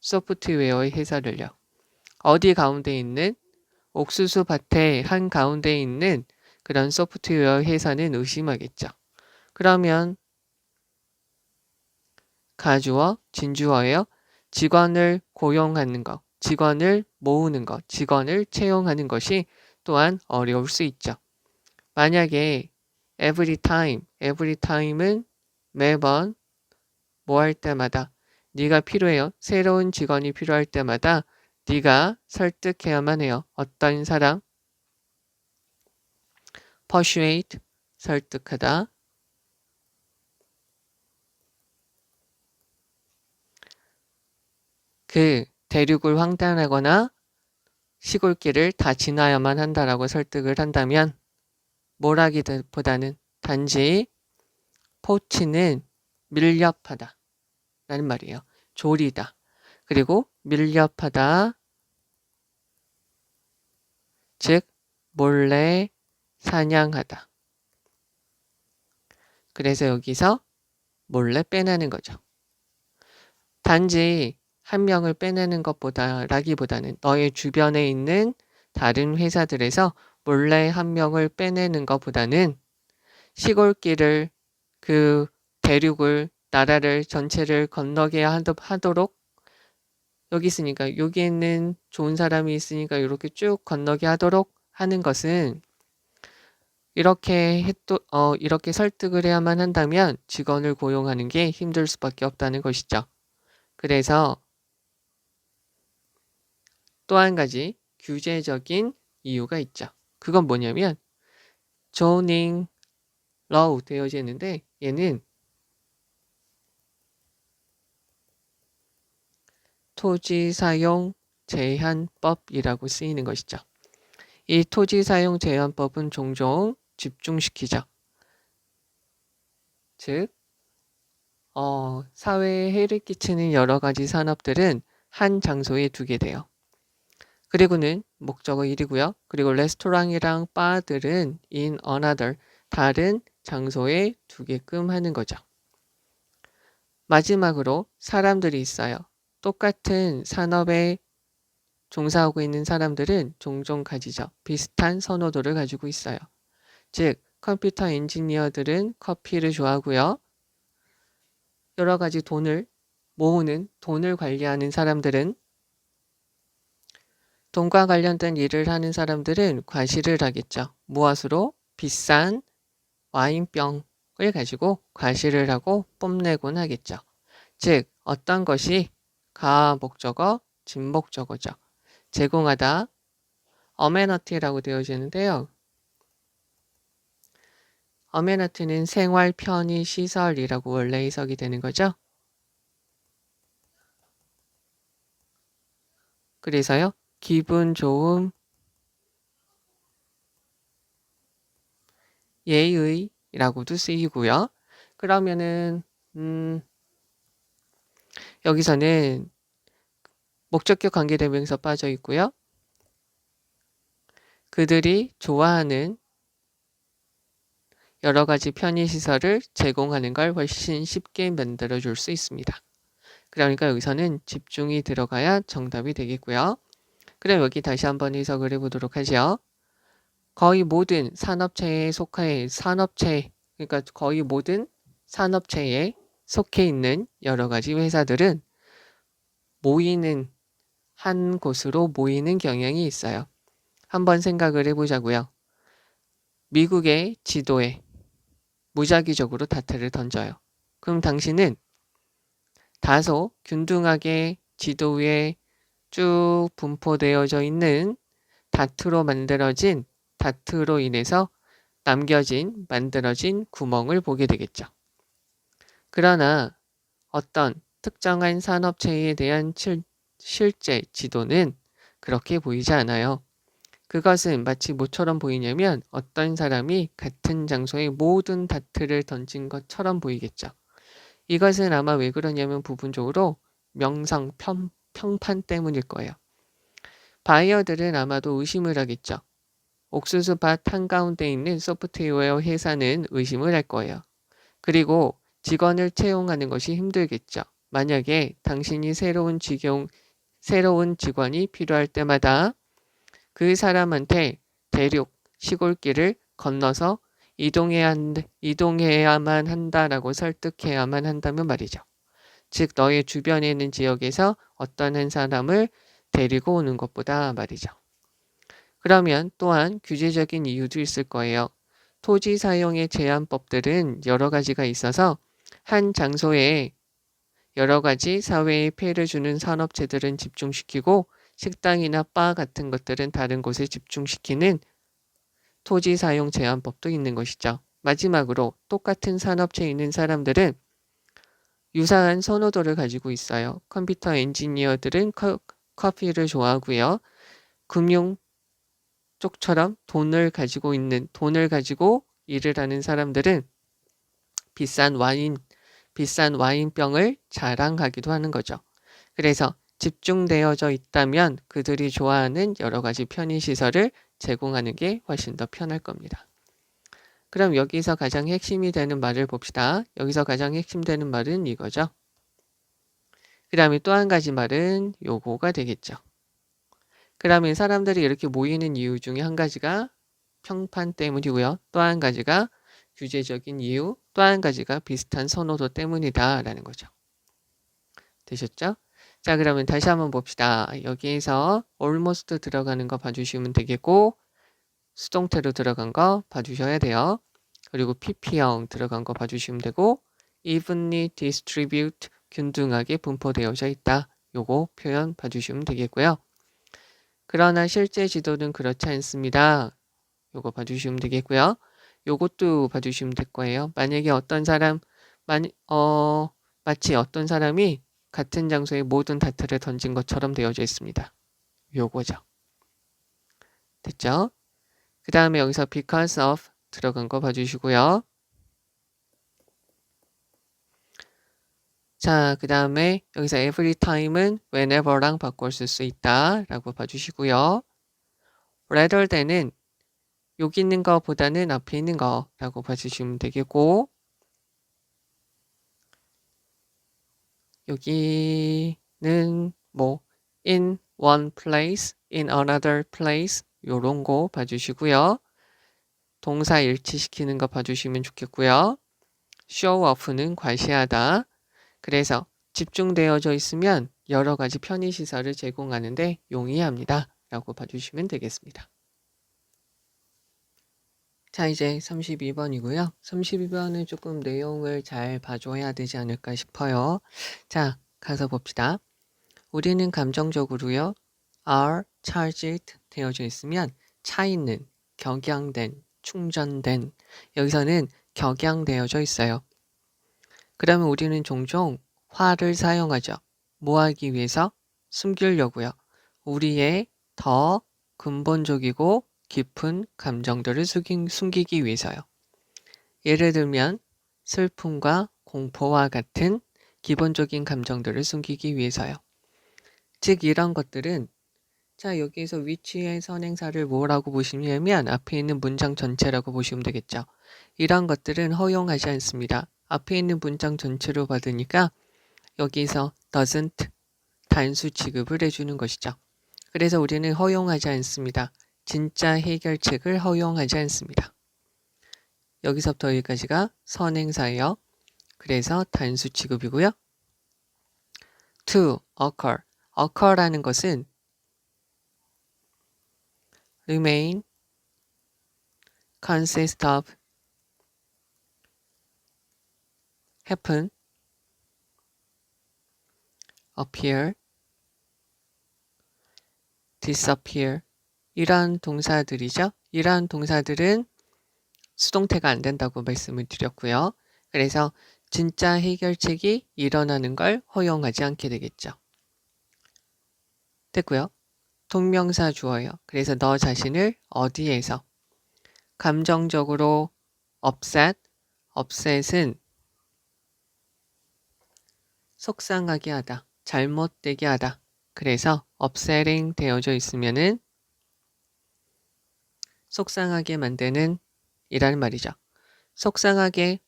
소프트웨어의 회사를요. 어디 가운데 있는 옥수수 밭의 한 가운데 있는 그런 소프트웨어 회사는 의심하겠죠. 그러면 가주어, 진주어예요. 직원을 고용하는 것, 직원을 모으는 것, 직원을 채용하는 것이 또한 어려울 수 있죠. 만약에 every time은 매번 뭐 할 때마다 네가 필요해요. 새로운 직원이 필요할 때마다 네가 설득해야만 해요. 어떤 사람? persuade, 설득하다. 그 대륙을 횡단하거나 시골길을 다 지나야만 한다라고 설득을 한다면 뭐라기보다는 단지 포치는 밀렵하다 라는 말이에요. 조리다. 그리고 밀렵하다. 즉 몰래 사냥하다. 그래서 여기서 몰래 빼내는 거죠. 단지 한 명을 빼내는 것보다라기보다는 너의 주변에 있는 다른 회사들에서 몰래 한 명을 빼내는 것보다는 시골길을 그 대륙을 나라를 전체를 건너게 하도록 여기 있으니까 여기 있는 좋은 사람이 있으니까 이렇게 쭉 건너게 하도록 하는 것은 이렇게 설득을 해야만 한다면 직원을 고용하는 게 힘들 수밖에 없다는 것이죠. 그래서 또 한 가지 규제적인 이유가 있죠. 그건 뭐냐면 zoning law 되어져 있는데 얘는 토지 사용 제한법이라고 쓰이는 것이죠. 이 토지 사용 제한법은 종종 집중시키죠. 즉, 사회에 해를 끼치는 여러 가지 산업들은 한 장소에 두게 돼요. 그리고는 목적어 1이고요. 그리고 레스토랑이랑 바들은 in another, 다른 장소에 두게끔 하는 거죠. 마지막으로 사람들이 있어요. 똑같은 산업에 종사하고 있는 사람들은 종종 가지죠. 비슷한 선호도를 가지고 있어요. 즉, 컴퓨터 엔지니어들은 커피를 좋아하고요. 여러 가지 돈을 모으는, 돈을 관리하는 사람들은 돈과 관련된 일을 하는 사람들은 과시를 하겠죠. 무엇으로? 비싼 와인병을 가지고 과시를 하고 뽐내곤 하겠죠. 즉, 어떤 것이 가 목적어, 진 목적어죠. 제공하다, 어메너티라고 되어지는데요. 어메너티는 생활 편의 시설이라고 원래 해석이 되는 거죠. 그래서요, 기분 좋음, 예의라고도 쓰이고요. 그러면은 여기서는 목적격 관계대명사 빠져 있고요. 그들이 좋아하는 여러 가지 편의시설을 제공하는 걸 훨씬 쉽게 만들어 줄 수 있습니다. 그러니까 여기서는 집중이 들어가야 정답이 되겠고요. 그럼 여기 다시 한번 해석을 해보도록 하죠. 거의 모든 산업체에 그러니까 거의 모든 산업체에 속해 있는 여러 가지 회사들은 모이는 한 곳으로 모이는 경향이 있어요. 한번 생각을 해보자고요. 미국의 지도에 무작위적으로 다트를 던져요. 그럼 당신은 다소 균등하게 지도 위에 쭉 분포되어져 있는 다트로 인해서 만들어진 구멍을 보게 되겠죠. 그러나 어떤 특정한 산업체에 대한 실제 지도는 그렇게 보이지 않아요. 그것은 마치 뭐처럼 보이냐면 어떤 사람이 같은 장소에 모든 다트를 던진 것처럼 보이겠죠. 이것은 아마 왜 그러냐면 부분적으로 평판 때문일 거예요. 바이어들은 아마도 의심을 하겠죠. 옥수수밭 한가운데 있는 소프트웨어 회사는 의심을 할 거예요. 그리고 직원을 채용하는 것이 힘들겠죠. 만약에 당신이 새로운 직원이 필요할 때마다 그 사람한테 대륙, 시골길을 건너서 이동해야만 한다라고 설득해야만 한다면 말이죠. 즉 너의 주변에 있는 지역에서 어떤 한 사람을 데리고 오는 것보다 말이죠. 그러면 또한 규제적인 이유도 있을 거예요. 토지 사용의 제한법들은 여러 가지가 있어서 한 장소에 여러 가지 사회에 폐해를 주는 산업체들은 집중시키고 식당이나 바 같은 것들은 다른 곳에 집중시키는 토지 사용 제한법도 있는 것이죠. 마지막으로 똑같은 산업체에 있는 사람들은 유사한 선호도를 가지고 있어요. 컴퓨터 엔지니어들은 커피를 좋아하고요. 금융 쪽처럼 돈을 가지고 일을 하는 사람들은 비싼 와인병을 자랑하기도 하는 거죠. 그래서 집중되어져 있다면 그들이 좋아하는 여러 가지 편의시설을 제공하는 게 훨씬 더 편할 겁니다. 그럼 여기서 가장 핵심이 되는 말을 봅시다. 여기서 가장 핵심 되는 말은 이거죠. 그 다음에 또 한 가지 말은 요거가 되겠죠. 그러면 사람들이 이렇게 모이는 이유 중에 한 가지가 평판 때문이고요. 또 한 가지가 규제적인 이유, 또 한 가지가 비슷한 선호도 때문이다 라는 거죠. 되셨죠? 자, 그러면 다시 한번 봅시다. 여기에서 almost 들어가는 거 봐주시면 되겠고, 수동태로 들어간 거 봐주셔야 돼요. 그리고 pp형 들어간 거 봐주시면 되고, evenly distribute 균등하게 분포되어져 있다. 요거 표현 봐주시면 되겠고요. 그러나 실제 지도는 그렇지 않습니다. 요거 봐주시면 되겠고요. 요것도 봐주시면 될 거예요. 만약에 마치 어떤 사람이 같은 장소에 모든 다트를 던진 것처럼 되어져 있습니다. 요거죠. 됐죠? 그 다음에 여기서 because of 들어간 거 봐주시고요. 자, 그 다음에 여기서 every time은 whenever랑 바꿔 쓸 수 있다 라고 봐주시고요. rather than은 여기 있는 거보다는 앞에 있는 거라고 봐주시면 되겠고, 여기는 뭐 in one place, in another place 요런 거 봐주시고요. 동사 일치시키는 거 봐주시면 좋겠고요. show off는 과시하다. 그래서 집중되어져 있으면 여러 가지 편의시설을 제공하는데 용이합니다. 라고 봐주시면 되겠습니다. 자, 이제 32번이고요. 32번은 조금 내용을 잘 봐줘야 되지 않을까 싶어요. 자, 가서 봅시다. 우리는 감정적으로요. are charged 되어져 있으면 차 있는, 격양된, 충전된 여기서는 격양되어져 있어요. 그러면 우리는 종종 화를 사용하죠. 뭐 하기 위해서? 숨기려고요. 우리의 더 근본적이고 깊은 감정들을 숨기기 위해서요. 예를 들면 슬픔과 공포와 같은 기본적인 감정들을 숨기기 위해서요. 즉 이런 것들은 자 여기에서 위치의 선행사를 뭐라고 보시냐면 앞에 있는 문장 전체라고 보시면 되겠죠. 이런 것들은 허용하지 않습니다. 앞에 있는 문장 전체로 받으니까 여기서 doesn't 단수 취급을 해주는 것이죠. 그래서 우리는 허용하지 않습니다. 진짜 해결책을 허용하지 않습니다. 여기서부터 여기까지가 선행사예요. 그래서 단수 취급이고요. to occur. occur라는 것은 remain, consist of, happen, appear, disappear 이러한 동사들이죠. 이러한 동사들은 수동태가 안 된다고 말씀을 드렸고요. 그래서 진짜 해결책이 일어나는 걸 허용하지 않게 되겠죠. 됐고요. 동명사 주어요. 그래서 너 자신을 어디에서 감정적으로 upset은 속상하게 하다, 잘못되게 하다. 그래서 upsetting 되어져 있으면은 속상하게 만드는 이라는 말이죠. 속상하게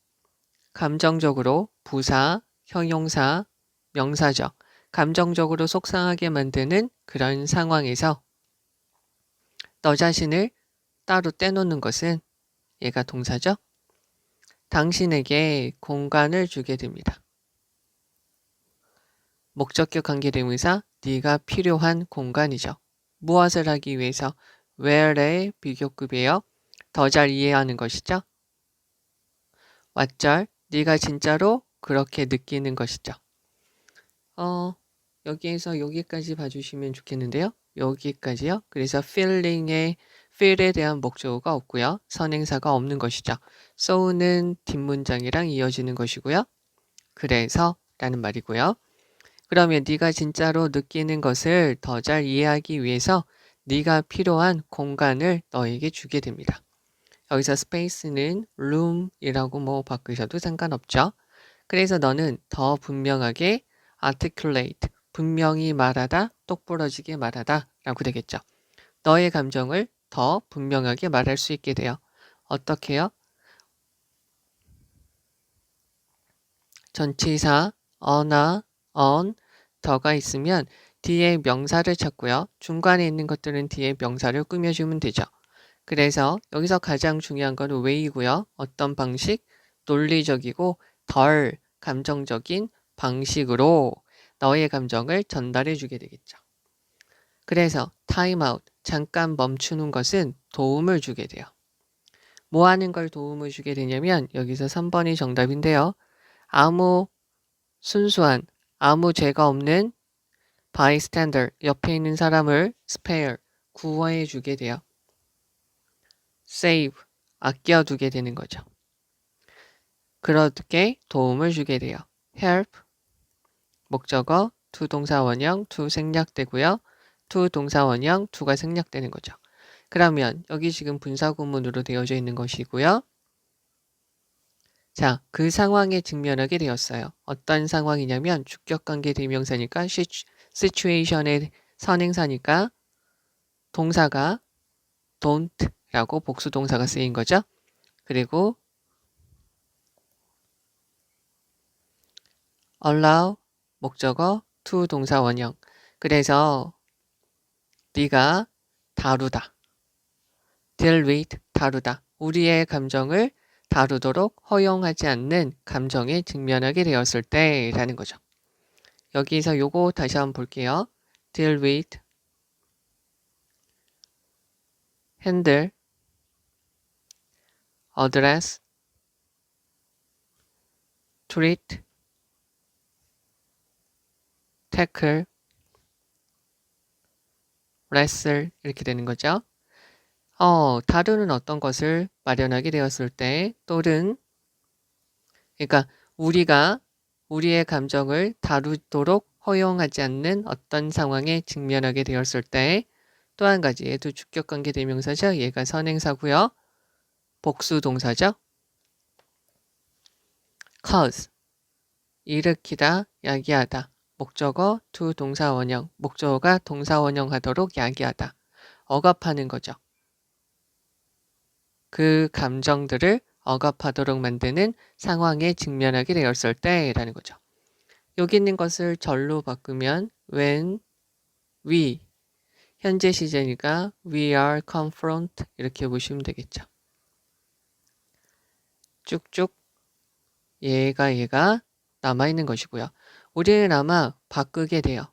감정적으로 부사, 형용사, 명사죠. 감정적으로 속상하게 만드는 그런 상황에서 너 자신을 따로 떼놓는 것은 얘가 동사죠. 당신에게 공간을 주게 됩니다. 목적격 관계대명사 네가 필요한 공간이죠. 무엇을 하기 위해서 where의 비교급이에요. 더 잘 이해하는 것이죠. 왓절 네가 진짜로 그렇게 느끼는 것이죠. 여기에서 여기까지 봐주시면 좋겠는데요. 여기까지요. 그래서 feel에 대한 목적어가 없고요. 선행사가 없는 것이죠. so는 뒷문장이랑 이어지는 것이고요. 그래서 라는 말이고요. 그러면 네가 진짜로 느끼는 것을 더 잘 이해하기 위해서 네가 필요한 공간을 너에게 주게 됩니다. 여기서 space는 room이라고 뭐 바꾸셔도 상관없죠. 그래서 너는 더 분명하게 articulate, 분명히 말하다, 똑부러지게 말하다 라고 되겠죠. 너의 감정을 더 분명하게 말할 수 있게 돼요. 어떻게요? 전치사 어나 on 더가 있으면 뒤에 명사를 찾고요. 중간에 있는 것들은 뒤에 명사를 꾸며주면 되죠. 그래서 여기서 가장 중요한 건 way이고요. 어떤 방식? 논리적이고 덜 감정적인 방식으로 너의 감정을 전달해 주게 되겠죠. 그래서 time out, 잠깐 멈추는 것은 도움을 주게 돼요. 뭐 하는 걸 도움을 주게 되냐면 여기서 3번이 정답인데요. 순수한, 아무 죄가 없는 bystander, 옆에 있는 사람을 spare, 구원해 주게 돼요. save, 아껴두게 되는 거죠. 그렇게 도움을 주게 돼요. help, 목적어, to 동사 원형, to 생략되고요. to 동사 원형, to가 생략되는 거죠. 그러면 여기 지금 분사구문으로 되어져 있는 것이고요. 자, 그 상황에 직면하게 되었어요. 어떤 상황이냐면 주격관계 대명사니까 situation의 선행사니까 동사가 don't라고 복수동사가 쓰인 거죠. 그리고 allow 목적어 to 동사 원형. 그래서 네가 다루다. deal with 다루다. 우리의 감정을 다루도록 허용하지 않는 감정에 직면하게 되었을 때라는 거죠. 여기서 요거 다시 한번 볼게요. deal with, handle, address, treat, tackle, wrestle 이렇게 되는 거죠. 다루는 어떤 것을 마련하게 되었을 때 또는 그러니까 우리가 우리의 감정을 다루도록 허용하지 않는 어떤 상황에 직면하게 되었을 때 또 한 가지 얘도 주격관계 대명사죠. 얘가 선행사고요. 복수 동사죠. cause 일으키다, 야기하다. 목적어 to 동사 원형. 목적어가 동사 원형하도록 야기하다. 억압하는 거죠. 그 감정들을 억압하도록 만드는 상황에 직면하게 되었을 때라는 거죠. 여기 있는 것을 절로 바꾸면 when we 현재 시제니까 we are confront 이렇게 보시면 되겠죠. 쭉쭉 얘가 남아있는 것이고요. 우리는 아마 바꾸게 돼요.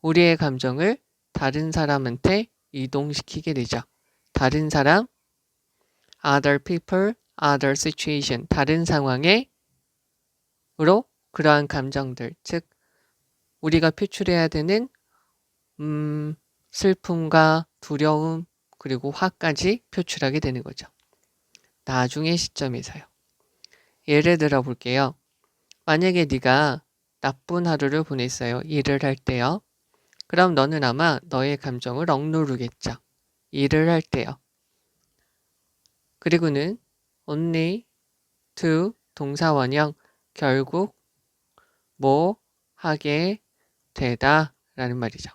우리의 감정을 다른 사람한테 이동시키게 되죠. 다른 사람, other people, other situation, 다른 상황으로 그러한 감정들, 즉 우리가 표출해야 되는 슬픔과 두려움 그리고 화까지 표출하게 되는 거죠. 나중의 시점에서요. 예를 들어 볼게요. 만약에 네가 나쁜 하루를 보냈어요. 일을 할 때요. 그럼 너는 아마 너의 감정을 억누르겠죠. 일을 할 때요. 그리고는 only to 동사 원형 결국 뭐 하게 되다 라는 말이죠.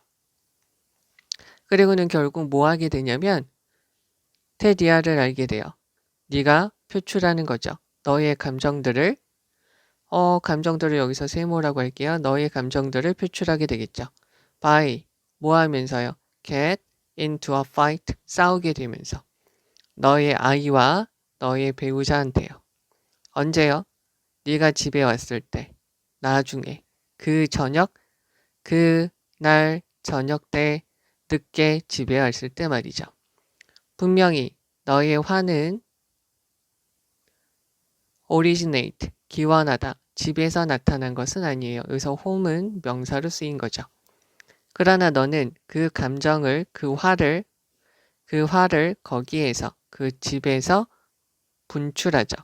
그리고는 결국 뭐 하게 되냐면 테디아를 알게 돼요. 네가 표출하는 거죠. 너의 감정들을 감정들을 여기서 세모라고 할게요. 너의 감정들을 표출하게 되겠죠. by 뭐 하면서요? get into a fight 싸우게 되면서 너의 아이와 너의 배우자한테요. 언제요? 네가 집에 왔을 때 나중에 그 날 저녁 때 늦게 집에 왔을 때 말이죠. 분명히 너의 화는 originate 기원하다 집에서 나타난 것은 아니에요. 여기서 home은 명사로 쓰인 거죠. 그러나 너는 그 감정을, 그 화를 거기에서, 그 집에서 분출하죠.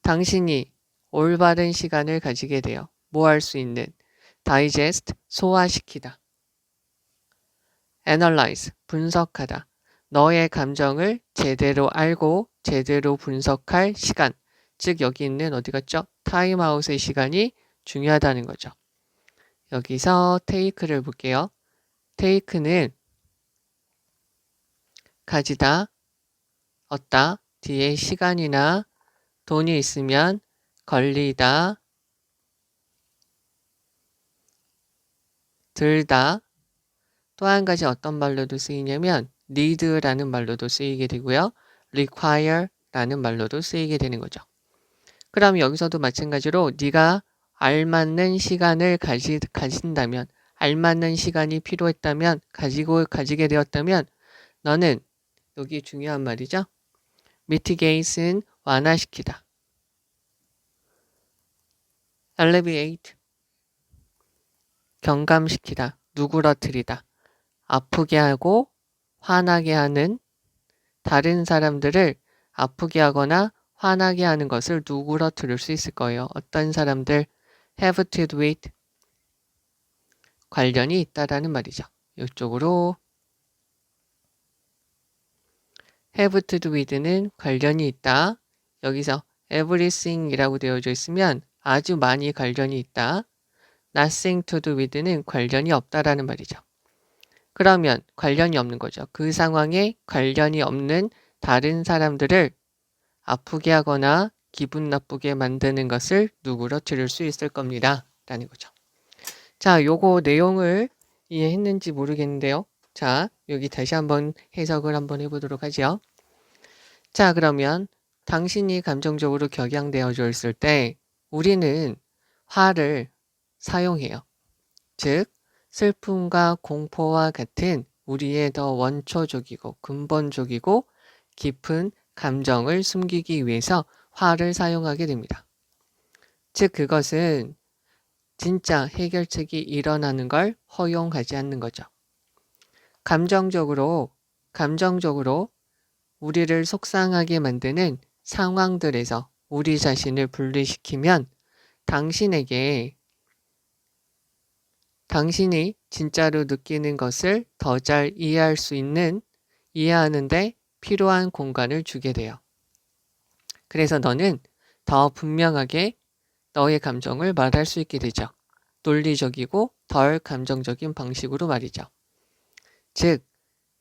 당신이 올바른 시간을 가지게 돼요. 뭐 할 수 있는? digest, 소화시키다. analyze, 분석하다. 너의 감정을 제대로 알고 제대로 분석할 시간. 즉 여기 있는 어디 갔죠? 타임아웃의 시간이 중요하다는 거죠. 여기서 take를 볼게요. take는 가지다, 얻다, 뒤에 시간이나 돈이 있으면 걸리다, 들다. 또 한 가지 어떤 말로도 쓰이냐면 need라는 말로도 쓰이게 되고요. require라는 말로도 쓰이게 되는 거죠. 그럼 여기서도 마찬가지로 네가 알맞는 시간을 가진다면, 알맞는 시간이 필요했다면, 가지게 되었다면 너는 여기 중요한 말이죠. mitigate는 완화시키다. alleviate 경감시키다, 누그러뜨리다. 아프게 하고 화나게 하는 다른 사람들을 아프게 하거나 화나게 하는 것을 누그러뜨릴 수 있을 거예요. 어떤 사람들 have to do with 관련이 있다라는 말이죠. 이쪽으로 have to do with는 관련이 있다. 여기서 everything이라고 되어져 있으면 아주 많이 관련이 있다. nothing to do with는 관련이 없다라는 말이죠. 그러면 관련이 없는 거죠. 그 상황에 관련이 없는 다른 사람들을 아프게 하거나 기분 나쁘게 만드는 것을 누그러뜨릴 수 있을 겁니다. 라는 거죠. 자, 요거 내용을 이해했는지 모르겠는데요. 자, 여기 다시 한번 해석을 한번 해보도록 하죠. 자, 그러면 당신이 감정적으로 격양되어져 있을 때 우리는 화를 사용해요. 즉, 슬픔과 공포와 같은 우리의 더 원초적이고 근본적이고 깊은 감정을 숨기기 위해서 화를 사용하게 됩니다. 즉, 그것은 진짜 해결책이 일어나는 걸 허용하지 않는 거죠. 감정적으로 우리를 속상하게 만드는 상황들에서 우리 자신을 분리시키면 당신이 진짜로 느끼는 것을 더 잘 이해하는데 필요한 공간을 주게 돼요. 그래서 너는 더 분명하게 너의 감정을 말할 수 있게 되죠. 논리적이고 덜 감정적인 방식으로 말이죠. 즉,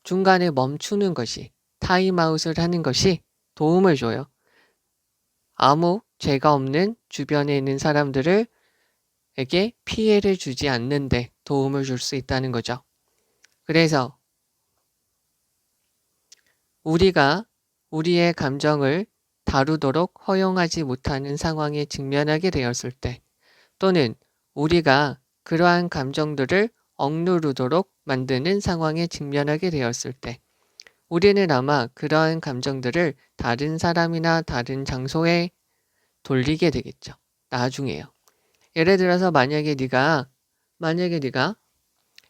중간에 멈추는 것이, 타임아웃을 하는 것이 도움을 줘요. 아무 죄가 없는 주변에 있는 사람들에게 피해를 주지 않는데 도움을 줄 수 있다는 거죠. 그래서 우리가 우리의 감정을 다루도록 허용하지 못하는 상황에 직면하게 되었을 때, 또는 우리가 그러한 감정들을 억누르도록 만드는 상황에 직면하게 되었을 때, 우리는 아마 그러한 감정들을 다른 사람이나 다른 장소에 돌리게 되겠죠. 나중에요. 예를 들어서 만약에 네가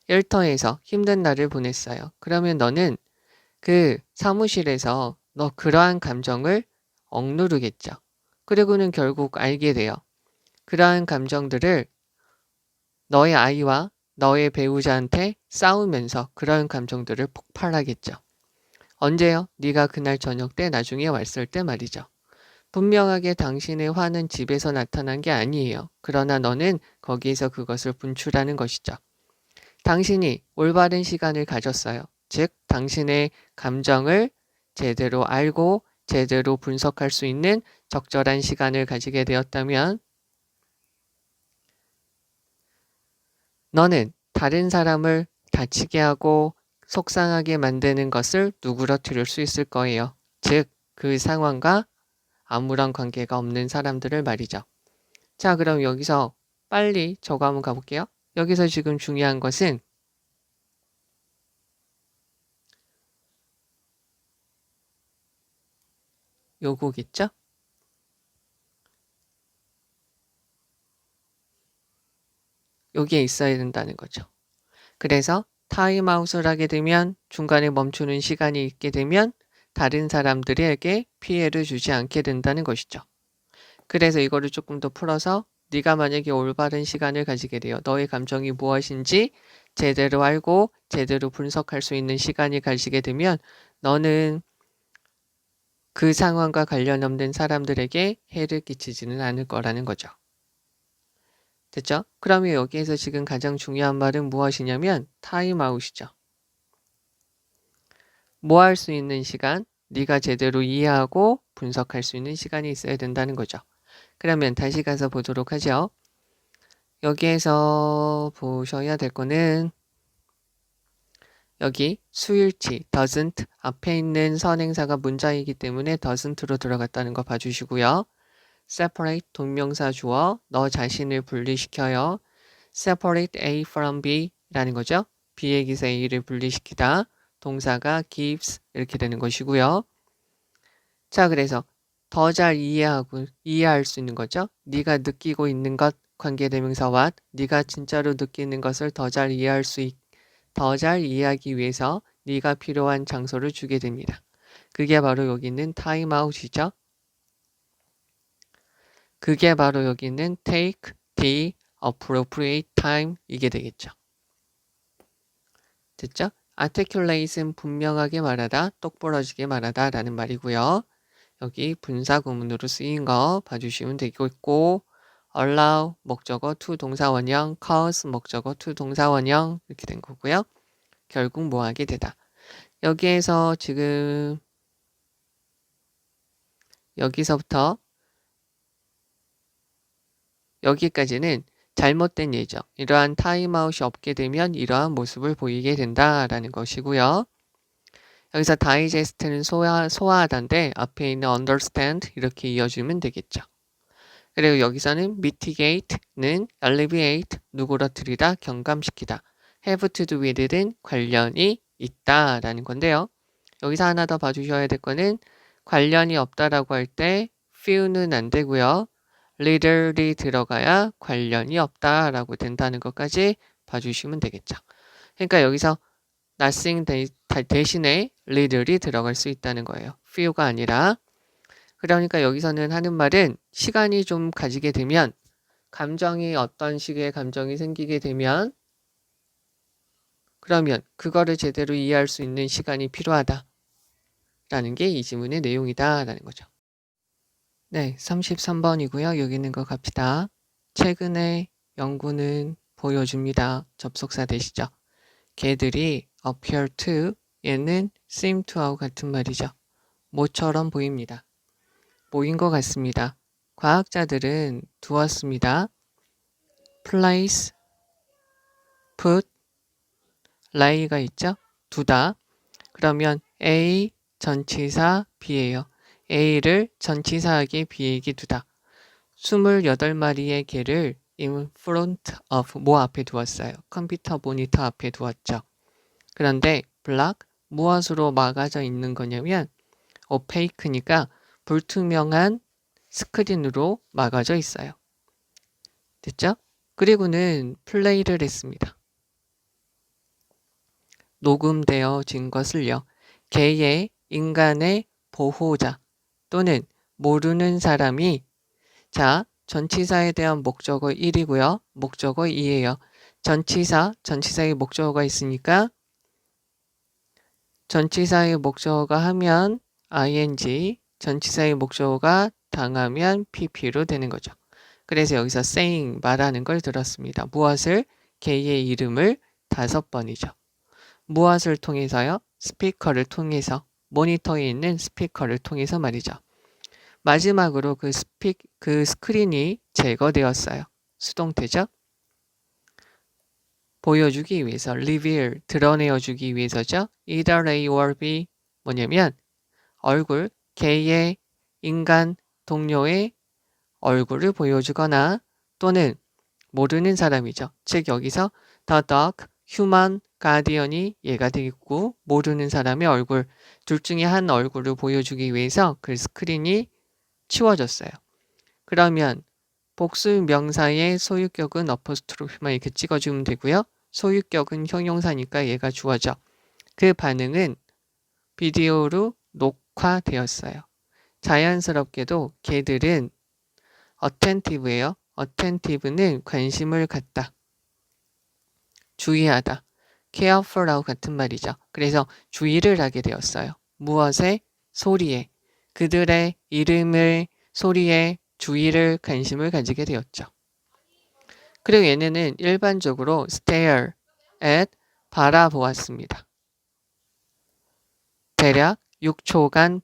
일터에서 힘든 날을 보냈어요. 그러면 너는 그 사무실에서 너 그러한 감정을 억누르겠죠. 그리고는 결국 알게 돼요. 그러한 감정들을 너의 아이와 너의 배우자한테 싸우면서 그런 감정들을 폭발하겠죠. 언제요? 네가 그날 저녁 때 나중에 왔을 때 말이죠. 분명하게 당신의 화는 집에서 나타난 게 아니에요. 그러나 너는 거기에서 그것을 분출하는 것이죠. 당신이 올바른 시간을 가졌어요. 즉, 당신의 감정을 제대로 알고 제대로 분석할 수 있는 적절한 시간을 가지게 되었다면 너는 다른 사람을 다치게 하고 속상하게 만드는 것을 누그러뜨릴 수 있을 거예요. 즉, 그 상황과 아무런 관계가 없는 사람들을 말이죠. 자, 그럼 여기서 빨리 저거 한번 가볼게요. 여기서 지금 중요한 것은 요거겠죠? 여기에 있어야 된다는 거죠. 그래서 타임아웃을 하게 되면 중간에 멈추는 시간이 있게 되면 다른 사람들에게 피해를 주지 않게 된다는 것이죠. 그래서 이거를 조금 더 풀어서 네가 만약에 올바른 시간을 가지게 돼요. 너의 감정이 무엇인지 제대로 알고 제대로 분석할 수 있는 시간이 가지게 되면 너는 그 상황과 관련 없는 사람들에게 해를 끼치지는 않을 거라는 거죠. 됐죠? 그러면 여기에서 지금 가장 중요한 말은 무엇이냐면 타임아웃이죠. 뭐 할 수 있는 시간? 네가 제대로 이해하고 분석할 수 있는 시간이 있어야 된다는 거죠. 그러면 다시 가서 보도록 하죠. 여기에서 보셔야 될 거는 여기 수일치 doesn't 앞에 있는 선행사가 문자이기 때문에 doesn't로 들어갔다는 거 봐주시고요. separate 동명사 주어 너 자신을 분리시켜요. separate A from B 라는 거죠. B의 기사 A를 분리시키다. 동사가 gives 이렇게 되는 것이고요. 자, 그래서 더 잘 이해할 수 있는 거죠. 네가 느끼고 있는 것 관계대명사와 네가 진짜로 느끼는 것을 더 잘 이해하기 위해서 네가 필요한 장소를 주게 됩니다. 그게 바로 여기 있는 타임아웃이죠. 그게 바로 여기 있는 take the appropriate time 이게 되겠죠. 됐죠? articulate은 분명하게 말하다, 똑부러지게 말하다 라는 말이고요. 여기 분사 구문으로 쓰인 거 봐주시면 되겠고 allow 목적어 to 동사 원형, cause 목적어 to 동사 원형 이렇게 된 거고요. 결국 뭐 하게 되다. 여기에서 지금 여기서부터 여기까지는 잘못된 예죠. 이러한 타임아웃이 없게 되면 이러한 모습을 보이게 된다라는 것이고요. 여기서 다이제스트는 소화하다인데 앞에 있는 understand 이렇게 이어주면 되겠죠. 그리고 여기서는 mitigate는 alleviate 누그러뜨리다, 경감시키다. have to do with는 관련이 있다라는 건데요. 여기서 하나 더 봐주셔야 될 거는 관련이 없다라고 할 때 few는 안 되고요. little이 들어가야 관련이 없다라고 된다는 것까지 봐주시면 되겠죠. 그러니까 여기서 nothing 대신에 little이 들어갈 수 있다는 거예요. few가 아니라. 그러니까 여기서는 하는 말은 시간이 좀 가지게 되면 어떤 식의 감정이 생기게 되면 그러면 그거를 제대로 이해할 수 있는 시간이 필요하다 라는 게 이 지문의 내용이다 라는 거죠. 네, 33번이고요. 여기 있는 거 갑시다. 최근에 연구는 보여줍니다. 접속사 되시죠? 개들이 appear to 얘는 seem to하고 같은 말이죠. 모처럼 보입니다. 모인 것 같습니다. 과학자들은 두었습니다. place, put, lay가 있죠? 두다. 그러면 A 전치사 B예요. A를 전치사에게 B에게 두다. 28마리의 개를 in front of 뭐 앞에 두었어요? 컴퓨터 모니터 앞에 두었죠. 그런데 black 무엇으로 막아져 있는 거냐면 opaque니까 불투명한 스크린으로 막아져 있어요. 됐죠? 그리고는 플레이를 했습니다. 녹음되어진 것을요. 개의 인간의 보호자 또는 모르는 사람이 전치사에 대한 목적어 1이고요. 목적어 2예요. 전치사의 목적어가 있으니까 전치사의 목적어가 하면 ing, 전치사의 목적어가 당하면 pp로 되는 거죠. 그래서 여기서 saying, 말하는 걸 들었습니다. 무엇을? 개의 이름을 5번이죠. 무엇을 통해서요? 스피커를 통해서, 모니터에 있는 스피커를 통해서 말이죠. 마지막으로 그 스크린이 제거되었어요. 수동태죠. 보여주기 위해서, reveal, 드러내어주기 위해서죠. either A or B 뭐냐면 얼굴, 개의 인간, 동료의 얼굴을 보여주거나 또는 모르는 사람이죠. 즉 여기서 the dog, human, guardian이 얘가 되겠고 모르는 사람의 얼굴, 둘 중에 한 얼굴을 보여주기 위해서 그 스크린이 치워졌어요. 그러면 복수 명사의 소유격은 어퍼스트로피만 이렇게 찍어주면 되고요. 소유격은 형용사니까 얘가 주어져. 그 반응은 비디오로 녹화되었어요. 자연스럽게도 걔들은 attentive예요. attentive는 관심을 갖다, 주의하다, careful하고 같은 말이죠. 그래서 주의를 하게 되었어요. 무엇에? 소리에. 그들의 이름을, 소리에 주의를, 관심을 가지게 되었죠. 그리고 얘네는 일반적으로 stare at, 바라보았습니다. 대략 6초간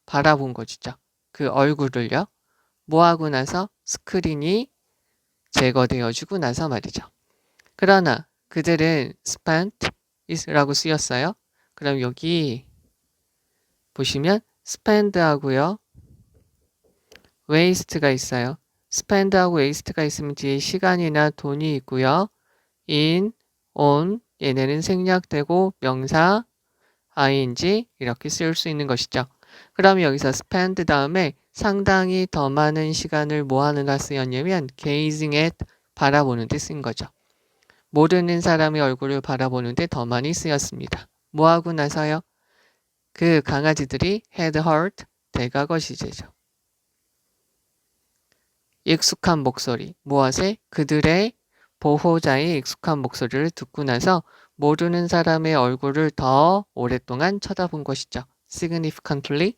바라본 것이죠. 그 얼굴을요. 뭐하고 나서? 스크린이 제거되어주고 나서 말이죠. 그러나 그들은 spent 라고 쓰였어요. 그럼 여기 보시면 spend하고요. waste가 있어요. spend하고 waste가 있으면 뒤에 시간이나 돈이 있고요. in, on 얘네는 생략되고 명사, ing 이렇게 쓸 수 있는 것이죠. 그럼 여기서 spend 다음에 상당히 더 많은 시간을 뭐 하느라 쓰였냐면 gazing at, 바라보는 데 쓴 거죠. 모르는 사람의 얼굴을 바라보는 데 더 많이 쓰였습니다. 뭐 하고 나서요? 그 강아지들이 had heard, 대과거 시제죠. 익숙한 목소리, 무엇에? 그들의 보호자의 익숙한 목소리를 듣고 나서 모르는 사람의 얼굴을 더 오랫동안 쳐다본 것이죠. significantly,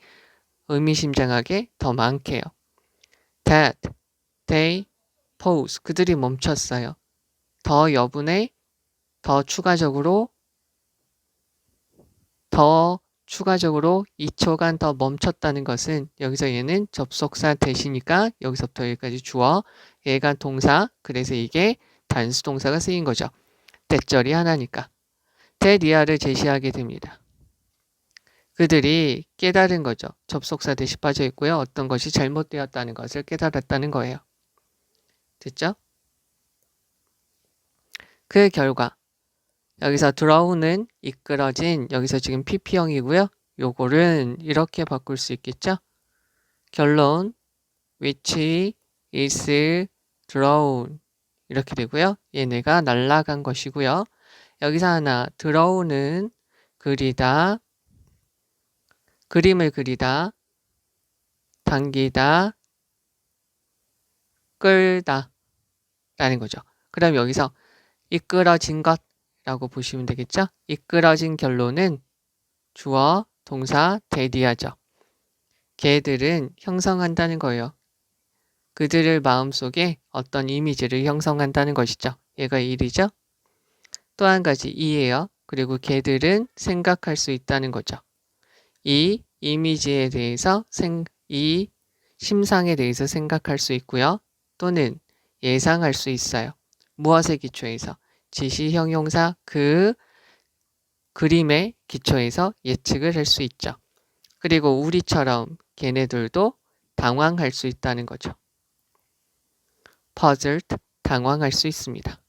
의미심장하게 더 많게요. that, they, pause, 그들이 멈췄어요. 더 여분의 더 추가적으로 2초간 더 멈췄다는 것은 여기서 얘는 접속사 대시니까 여기서부터 여기까지 주어, 얘가 동사, 그래서 이게 단수 동사가 쓰인 거죠. 대절이 하나니까. 대리아를 제시하게 됩니다. 그들이 깨달은 거죠. 접속사 대시 빠져 있고요. 어떤 것이 잘못되었다는 것을 깨달았다는 거예요. 됐죠? 그 결과 여기서 draw는 이끌어진, 여기서 지금 pp형이고요. 요거는 이렇게 바꿀 수 있겠죠? 결론 which is drawn 이렇게 되고요. 얘네가 날아간 것이고요. 여기서 하나 draw는 그리다, 그림을 그리다, 당기다, 끌다 라는 거죠. 그럼 여기서 이끌어진 것 라고 보시면 되겠죠? 이끌어진 결론은 주어, 동사, 대디하죠. 걔들은 형성한다는 거예요. 그들을 마음속에 어떤 이미지를 형성한다는 것이죠. 얘가 1이죠. 또 한 가지 2예요. 그리고 걔들은 생각할 수 있다는 거죠. 이 이미지에 대해서 이 심상에 대해서 생각할 수 있고요. 또는 예상할 수 있어요. 무엇에 기초해서? 지시 형용사 그 그림의 기초에서 예측을 할 수 있죠. 그리고 우리처럼 걔네들도 당황할 수 있다는 거죠. puzzled, 당황할 수 있습니다.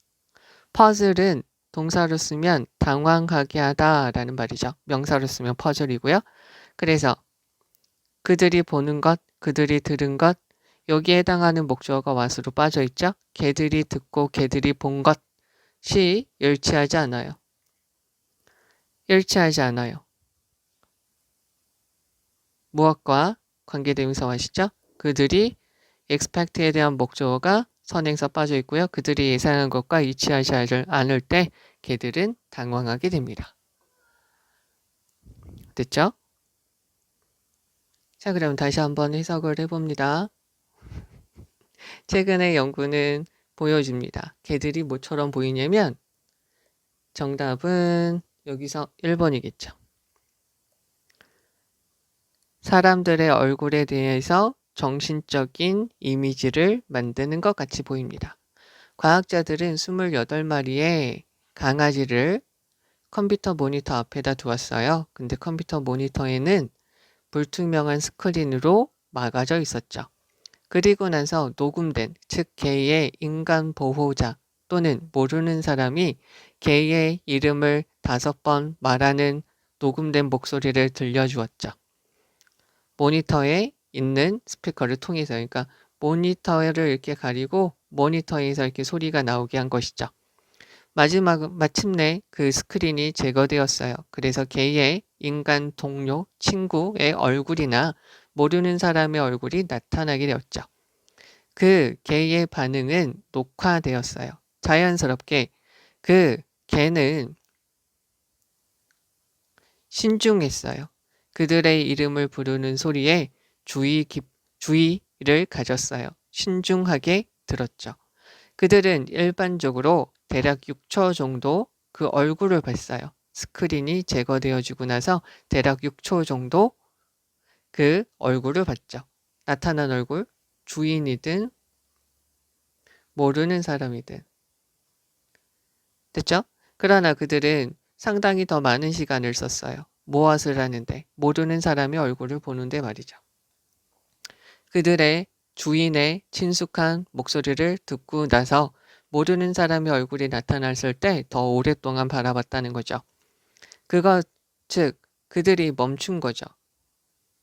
puzzle은 동사로 쓰면 당황하게 하다 라는 말이죠. 명사로 쓰면 puzzle이고요. 그래서 그들이 보는 것, 그들이 들은 것, 여기에 해당하는 목적어가 what으로 빠져 있죠. 걔들이 듣고 걔들이 본 것이 일치하지 않아요. 일치하지 않아요. 무엇과 관계대명사 what이죠? 그들이 expect에 대한 목적어가 선행사 빠져 있고요. 그들이 예상한 것과 일치하지 않을 때 걔들은 당황하게 됩니다. 됐죠? 자, 그럼 다시 한번 해석을 해봅니다. 최근의 연구는 보여줍니다. 걔들이 뭐처럼 보이냐면 정답은 여기서 1번이겠죠. 사람들의 얼굴에 대해서 정신적인 이미지를 만드는 것 같이 보입니다. 과학자들은 28마리의 강아지를 컴퓨터 모니터 앞에다 두었어요. 근데 컴퓨터 모니터에는 불투명한 스크린으로 막아져 있었죠. 그리고 나서 녹음된, 즉 개의 인간 보호자 또는 모르는 사람이 개의 이름을 5번 말하는 녹음된 목소리를 들려주었죠. 모니터에 있는 스피커를 통해서, 그러니까 모니터를 이렇게 가리고 모니터에서 이렇게 소리가 나오게 한 것이죠. 마침내 그 스크린이 제거되었어요. 그래서 걔의 인간 동료, 친구의 얼굴이나 모르는 사람의 얼굴이 나타나게 되었죠. 그 걔의 반응은 녹화되었어요. 자연스럽게 걔는 신중했어요. 그들의 이름을 부르는 소리에 주의를 가졌어요. 신중하게 들었죠. 그들은 일반적으로 대략 6초 정도 그 얼굴을 봤어요. 스크린이 제거되어지고 나서 대략 6초 정도 그 얼굴을 봤죠. 나타난 얼굴, 주인이든 모르는 사람이든. 됐죠? 그러나 그들은 상당히 더 많은 시간을 썼어요. 무엇을 하는데? 모르는 사람의 얼굴을 보는데 말이죠. 그들의 주인의 친숙한 목소리를 듣고 나서 모르는 사람의 얼굴이 나타났을 때 더 오랫동안 바라봤다는 거죠. 즉 그들이 멈춘 거죠.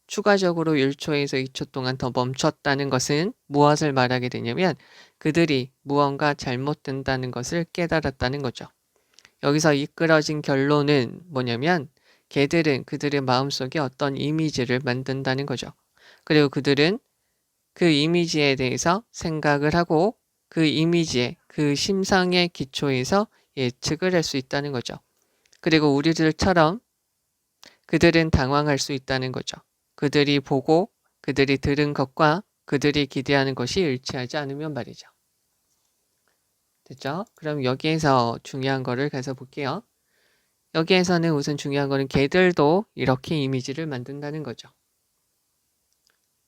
추가적으로 1초에서 2초 동안 더 멈췄다는 것은 무엇을 말하게 되냐면 그들이 무언가 잘못된다는 것을 깨달았다는 거죠. 여기서 이끌어진 결론은 뭐냐면 걔들은 그들의 마음속에 어떤 이미지를 만든다는 거죠. 그리고 그들은 그 이미지에 대해서 생각을 하고 그 이미지의 그 심상의 기초에서 예측을 할 수 있다는 거죠. 그리고 우리들처럼 그들은 당황할 수 있다는 거죠. 그들이 보고 그들이 들은 것과 그들이 기대하는 것이 일치하지 않으면 말이죠. 됐죠? 그럼 여기에서 중요한 거를 가서 볼게요. 여기에서는 우선 중요한 거는 걔들도 이렇게 이미지를 만든다는 거죠.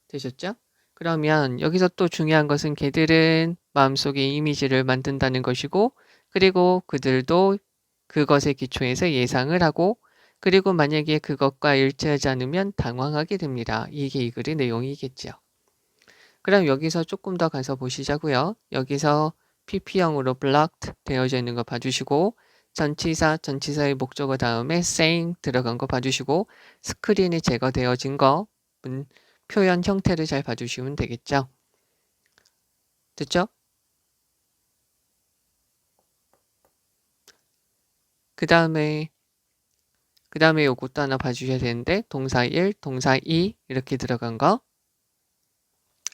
되셨죠? 그러면 여기서 또 중요한 것은 걔들은 마음속에 이미지를 만든다는 것이고 그리고 그들도 그것의 기초에서 예상을 하고 그리고 만약에 그것과 일치하지 않으면 당황하게 됩니다. 이게 이 글의 내용이겠죠. 그럼 여기서 조금 더 가서 보시자고요. 여기서 PP형으로 blocked 되어져 있는 거 봐주시고 전치사의 목적어 다음에 saying 들어간 거 봐주시고 스크린이 제거되어진 거 표현 형태를 잘 봐주시면 되겠죠. 됐죠? 그 다음에 요것도 하나 봐주셔야 되는데 동사 1, 동사 2 이렇게 들어간 거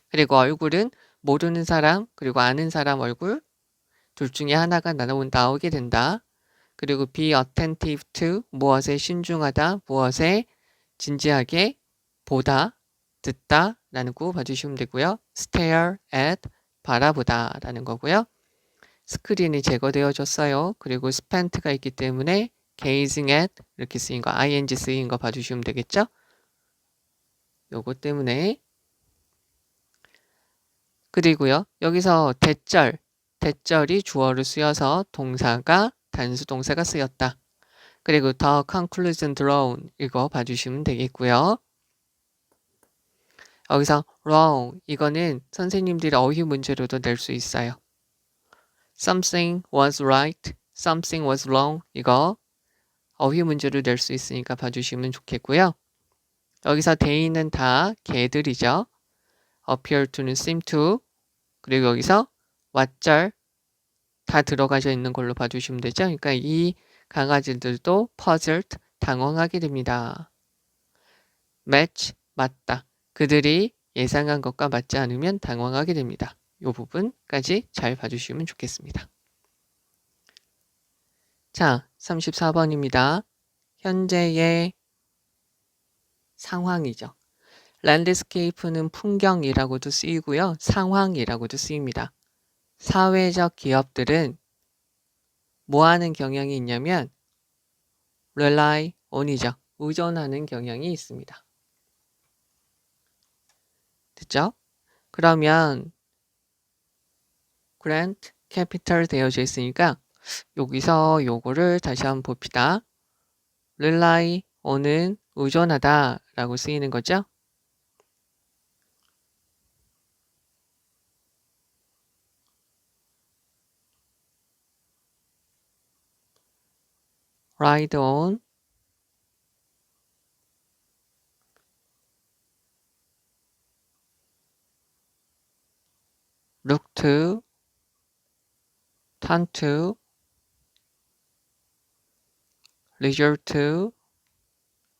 그리고 얼굴은 모르는 사람 그리고 아는 사람 얼굴 둘 중에 하나가 나오게 된다. 그리고 be attentive to 무엇에 신중하다 무엇에 진지하게 보다 듣다 라는 거 봐주시면 되고요. stare at 바라보다 라는 거고요. 스크린이 제거되어졌어요. 그리고 spent가 있기 때문에 gazing at 이렇게 쓰인 거 ing 쓰인 거 봐주시면 되겠죠. 요거 때문에 그리고요. 여기서 대절이 주어를 쓰여서 동사가 단수 동사가 쓰였다. 그리고 the conclusion drawn 이거 봐주시면 되겠고요. 여기서 wrong 이거는 선생님들이 어휘 문제로도 낼 수 있어요. something was right, something was wrong 이거 어휘 문제로 낼 수 있으니까 봐주시면 좋겠고요. 여기서 they는 다 걔들이죠. appear to는 seem to 그리고 여기서 왓절 다 들어가져 있는 걸로 봐주시면 되죠. 그러니까 이 강아지들도 puzzled 당황하게 됩니다. match 맞다. 그들이 예상한 것과 맞지 않으면 당황하게 됩니다. 이 부분까지 잘 봐주시면 좋겠습니다. 자, 34번입니다. 현재의 상황이죠. 랜드스케이프는 풍경이라고도 쓰이고요. 상황이라고도 쓰입니다. 사회적 기업들은 뭐 하는 경향이 있냐면 rely on이죠. 의존하는 경향이 있습니다. 됐죠? 그러면 grant capital 되어져 있으니까 여기서 요거를 다시 한번 봅시다. rely on은 의존하다 라고 쓰이는 거죠. ride on look to turn to leisure to,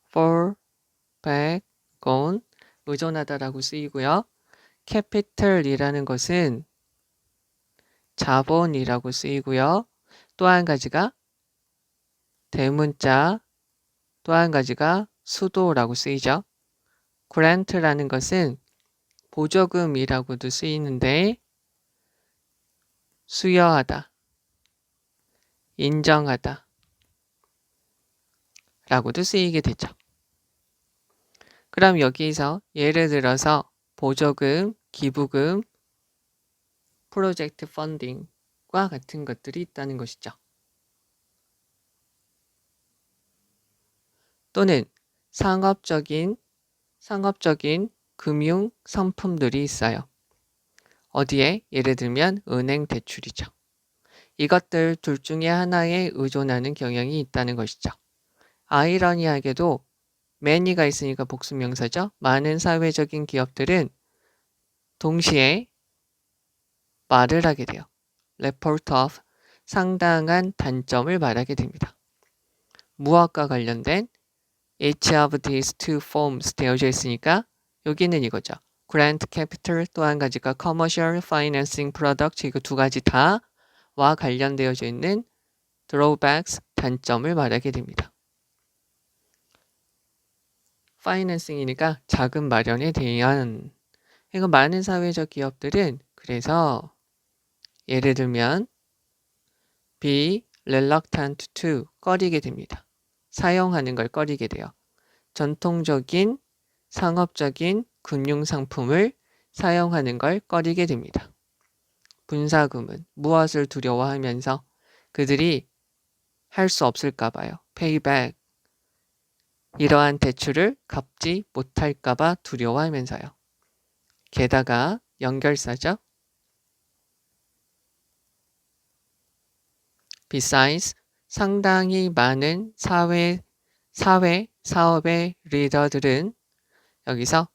for, back, gone, 의존하다라고 쓰이고요. capital이라는 것은 자본이라고 쓰이고요. 또 한 가지가 대문자, 또 한 가지가 수도라고 쓰이죠. grant라는 것은 보조금이라고도 쓰이는데 수여하다, 인정하다 라고도 쓰이게 되죠. 그럼 여기서 예를 들어서 보조금, 기부금, 프로젝트 펀딩과 같은 것들이 있다는 것이죠. 또는 상업적인 금융 상품들이 있어요. 어디에? 예를 들면 은행 대출이죠. 이것들 둘 중에 하나에 의존하는 경향이 있다는 것이죠. 아이러니하게도 many가 있으니까 복수명사죠. 많은 사회적인 기업들은 동시에 말을 하게 돼요. report of, 상당한 단점을 말하게 됩니다. 무엇과 관련된 each of these two forms 되어져 있으니까 여기는 이거죠. grant capital, 또 한 가지가 commercial financing product, 이거 두 가지 다와 관련되어져 있는 drawbacks, 단점을 말하게 됩니다. 파이낸싱이니까 자금 마련에 대한, 이거 많은 사회적 기업들은 그래서 예를 들면 be reluctant to, 꺼리게 됩니다. 사용하는 걸 꺼리게 돼요. 전통적인 상업적인 금융상품을 사용하는 걸 꺼리게 됩니다. 분사금은 무엇을 두려워하면서 그들이 할 수 없을까 봐요. payback, 이러한 대출을 갚지 못할까 봐 두려워하면서요. 게다가 연결사죠. besides, 상당히 많은 사업의 리더들은 여기서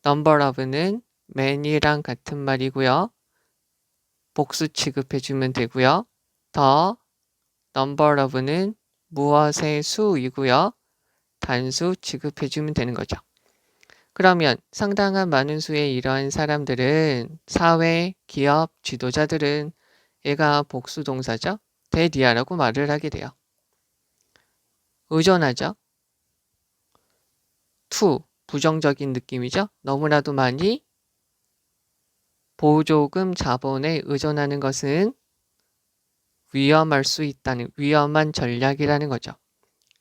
number of는 many랑 같은 말이고요. 복수 취급해주면 되고요. the number of는 무엇의 수이고요. 단수 취급해주면 되는 거죠. 그러면 상당한 많은 수의 이러한 사람들은 사회, 기업, 지도자들은 얘가 복수 동사죠. 대디아라고 말을 하게 돼요. 의존하죠. to, 부정적인 느낌이죠. 너무나도 많이 보조금 자본에 의존하는 것은 위험할 수 있다는, 위험한 전략이라는 거죠.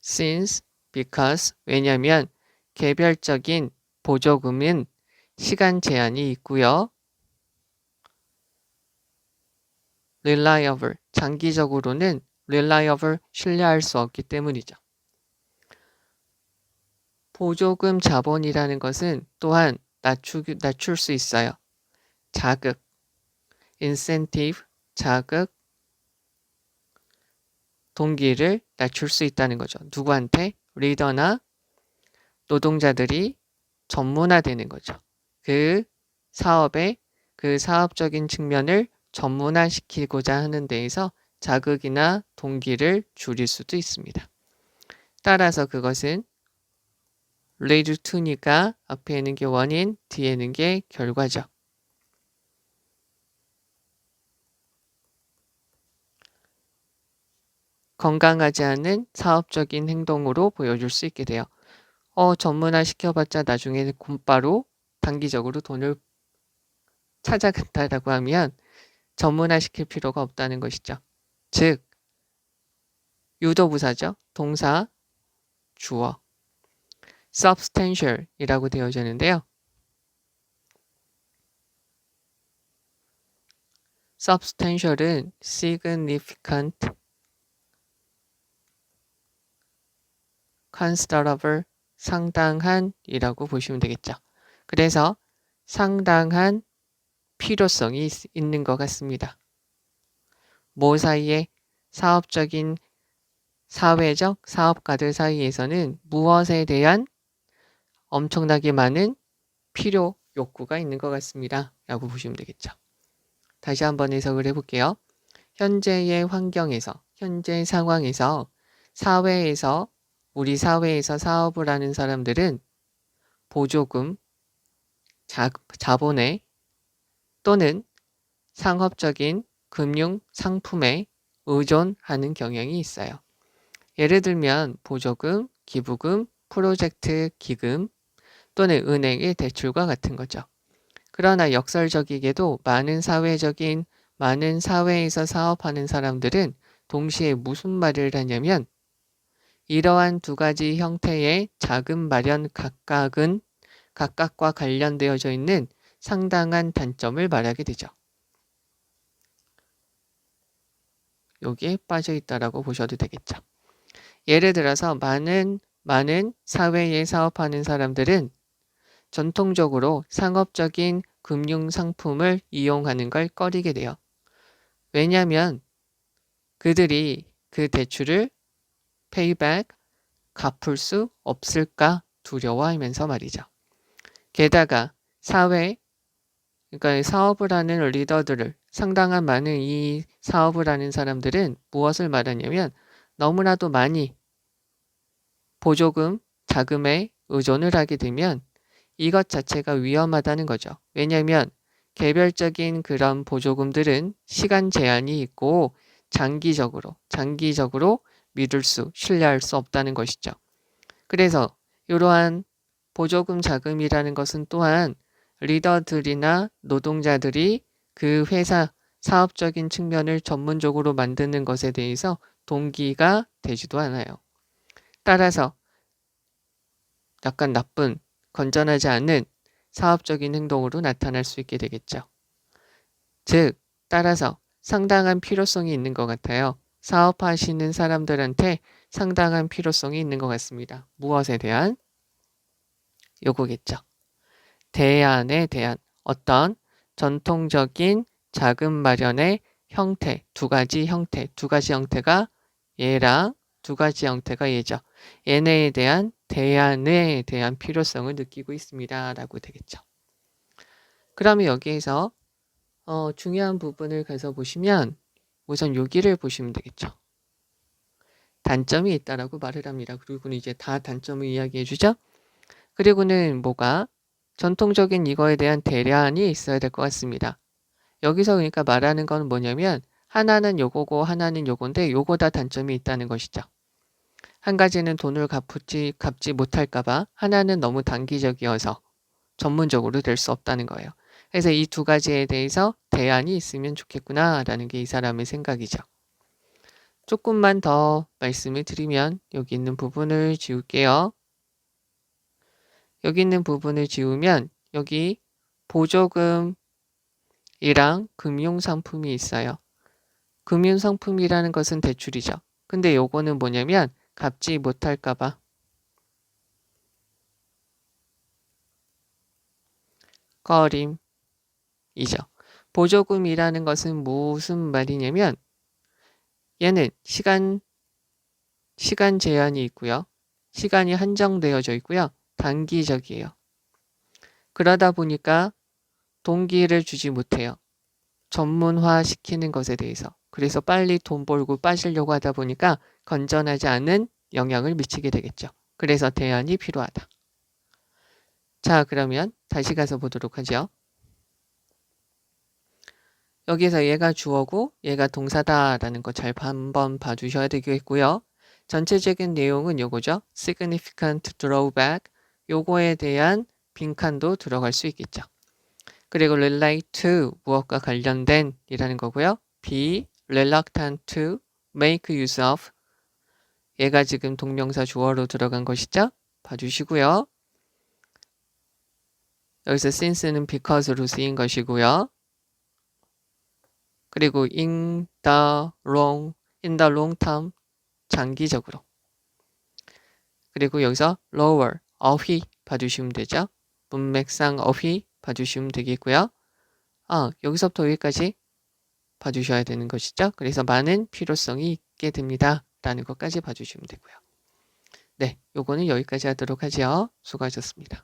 since, because, 왜냐하면 개별적인 보조금은 시간 제한이 있고요. reliable, 장기적으로는 reliable, 신뢰할 수 없기 때문이죠. 보조금 자본이라는 것은 또한 낮출 수 있어요. 자극, incentive, 자극, 동기를 낮출 수 있다는 거죠. 누구한테? 리더나 노동자들이 전문화되는 거죠. 그 사업적인 측면을 전문화시키고자 하는 데에서 자극이나 동기를 줄일 수도 있습니다. 따라서 그것은 lead to니까 앞에 있는 게 원인, 뒤에 있는 게 결과죠. 건강하지 않은 사업적인 행동으로 보여줄 수 있게 돼요. 전문화 시켜봤자 나중에 곧바로 단기적으로 돈을 찾아간다라고 하면 전문화 시킬 필요가 없다는 것이죠. 즉, 유도부사죠. 동사, 주어. substantial 이라고 되어져 있는데요. substantial은 significant, considerable, 상당한 이라고 보시면 되겠죠. 그래서 상당한 필요성이 있는 것 같습니다. 뭐 사이에? 사업적인 사회적 사업가들 사이에서는 무엇에 대한 엄청나게 많은 필요 욕구가 있는 것 같습니다. 라고 보시면 되겠죠. 다시 한번 해석을 해볼게요. 현재의 환경에서, 현재 상황에서 우리 사회에서 사업을 하는 사람들은 보조금, 자본에 또는 상업적인 금융 상품에 의존하는 경향이 있어요. 예를 들면 보조금, 기부금, 프로젝트 기금 또는 은행의 대출과 같은 거죠. 그러나 역설적이게도 많은 사회에서 사업하는 사람들은 동시에 무슨 말을 하냐면 이러한 두 가지 형태의 자금 마련 각각과 관련되어져 있는 상당한 단점을 말하게 되죠. 여기에 빠져 있다라고 보셔도 되겠죠. 예를 들어서 많은 사회에 사업하는 사람들은 전통적으로 상업적인 금융 상품을 이용하는 걸 꺼리게 돼요. 왜냐하면 그들이 그 대출을 페이백 갚을 수 없을까 두려워하면서 말이죠. 게다가 그러니까 사업을 하는 리더들을 상당한 많은 이 사업을 하는 사람들은 무엇을 말하냐면 너무나도 많이 보조금, 자금에 의존을 하게 되면 이것 자체가 위험하다는 거죠. 왜냐하면 개별적인 그런 보조금들은 시간 제한이 있고 장기적으로 신뢰할 수 없다는 것이죠. 그래서 이러한 보조금 자금이라는 것은 또한 리더들이나 노동자들이 그 회사 사업적인 측면을 전문적으로 만드는 것에 대해서 동기가 되지도 않아요. 따라서 약간 나쁜, 건전하지 않은 사업적인 행동으로 나타날 수 있게 되겠죠. 즉, 따라서 상당한 필요성이 있는 것 같아요. 사업하시는 사람들한테 상당한 필요성이 있는 것 같습니다. 무엇에 대한? 요거겠죠. 대안에 대한 어떤 전통적인 자금 마련의 형태, 두 가지 형태가 얘랑 두 가지 형태가 얘죠. 얘네에 대한 대안에 대한 필요성을 느끼고 있습니다. 라고 되겠죠. 그러면 여기에서 중요한 부분을 가서 보시면 우선 여기를 보시면 되겠죠. 단점이 있다라고 말을 합니다. 그리고는 이제 다 단점을 이야기해 주죠. 그리고는 뭐가 전통적인 이거에 대한 대안이 있어야 될 것 같습니다. 여기서 그러니까 말하는 건 뭐냐면 하나는 요거고 하나는 요건데 요거 다 단점이 있다는 것이죠. 한 가지는 돈을 갚지 못할까봐 하나는 너무 단기적이어서 전문적으로 될 수 없다는 거예요. 그래서 이 두 가지에 대해서 대안이 있으면 좋겠구나라는 게 이 사람의 생각이죠. 조금만 더 말씀을 드리면 여기 있는 부분을 지울게요. 여기 있는 부분을 지우면 여기 보조금이랑 금융상품이 있어요. 금융상품이라는 것은 대출이죠. 근데 요거는 뭐냐면 갚지 못할까봐 꺼림이죠. 보조금이라는 것은 무슨 말이냐면 얘는 시간 제한이 있고요. 시간이 한정되어져 있고요. 단기적이에요. 그러다 보니까 동기를 주지 못해요. 전문화 시키는 것에 대해서. 그래서 빨리 돈 벌고 빠지려고 하다 보니까 건전하지 않은 영향을 미치게 되겠죠. 그래서 대안이 필요하다. 자, 그러면 다시 가서 보도록 하죠. 여기서 얘가 주어고 얘가 동사다라는 거 잘 한번 봐주셔야 되겠고요. 전체적인 내용은 요거죠. significant drawback 요거에 대한 빈칸도 들어갈 수 있겠죠. 그리고 relate to 무엇과 관련된 이라는 거고요. be reluctant to make use of 얘가 지금 동명사 주어로 들어간 것이죠. 봐주시고요. 여기서 since는 because로 쓰인 것이고요. 그리고 in the long term 장기적으로. 그리고 여기서 lower 어휘 봐주시면 되죠. 문맥상 어휘 봐주시면 되겠고요. 여기서부터 여기까지 봐주셔야 되는 것이죠. 그래서 많은 필요성이 있게 됩니다. 라는 것까지 봐주시면 되고요. 네, 요거는 여기까지 하도록 하죠. 수고하셨습니다.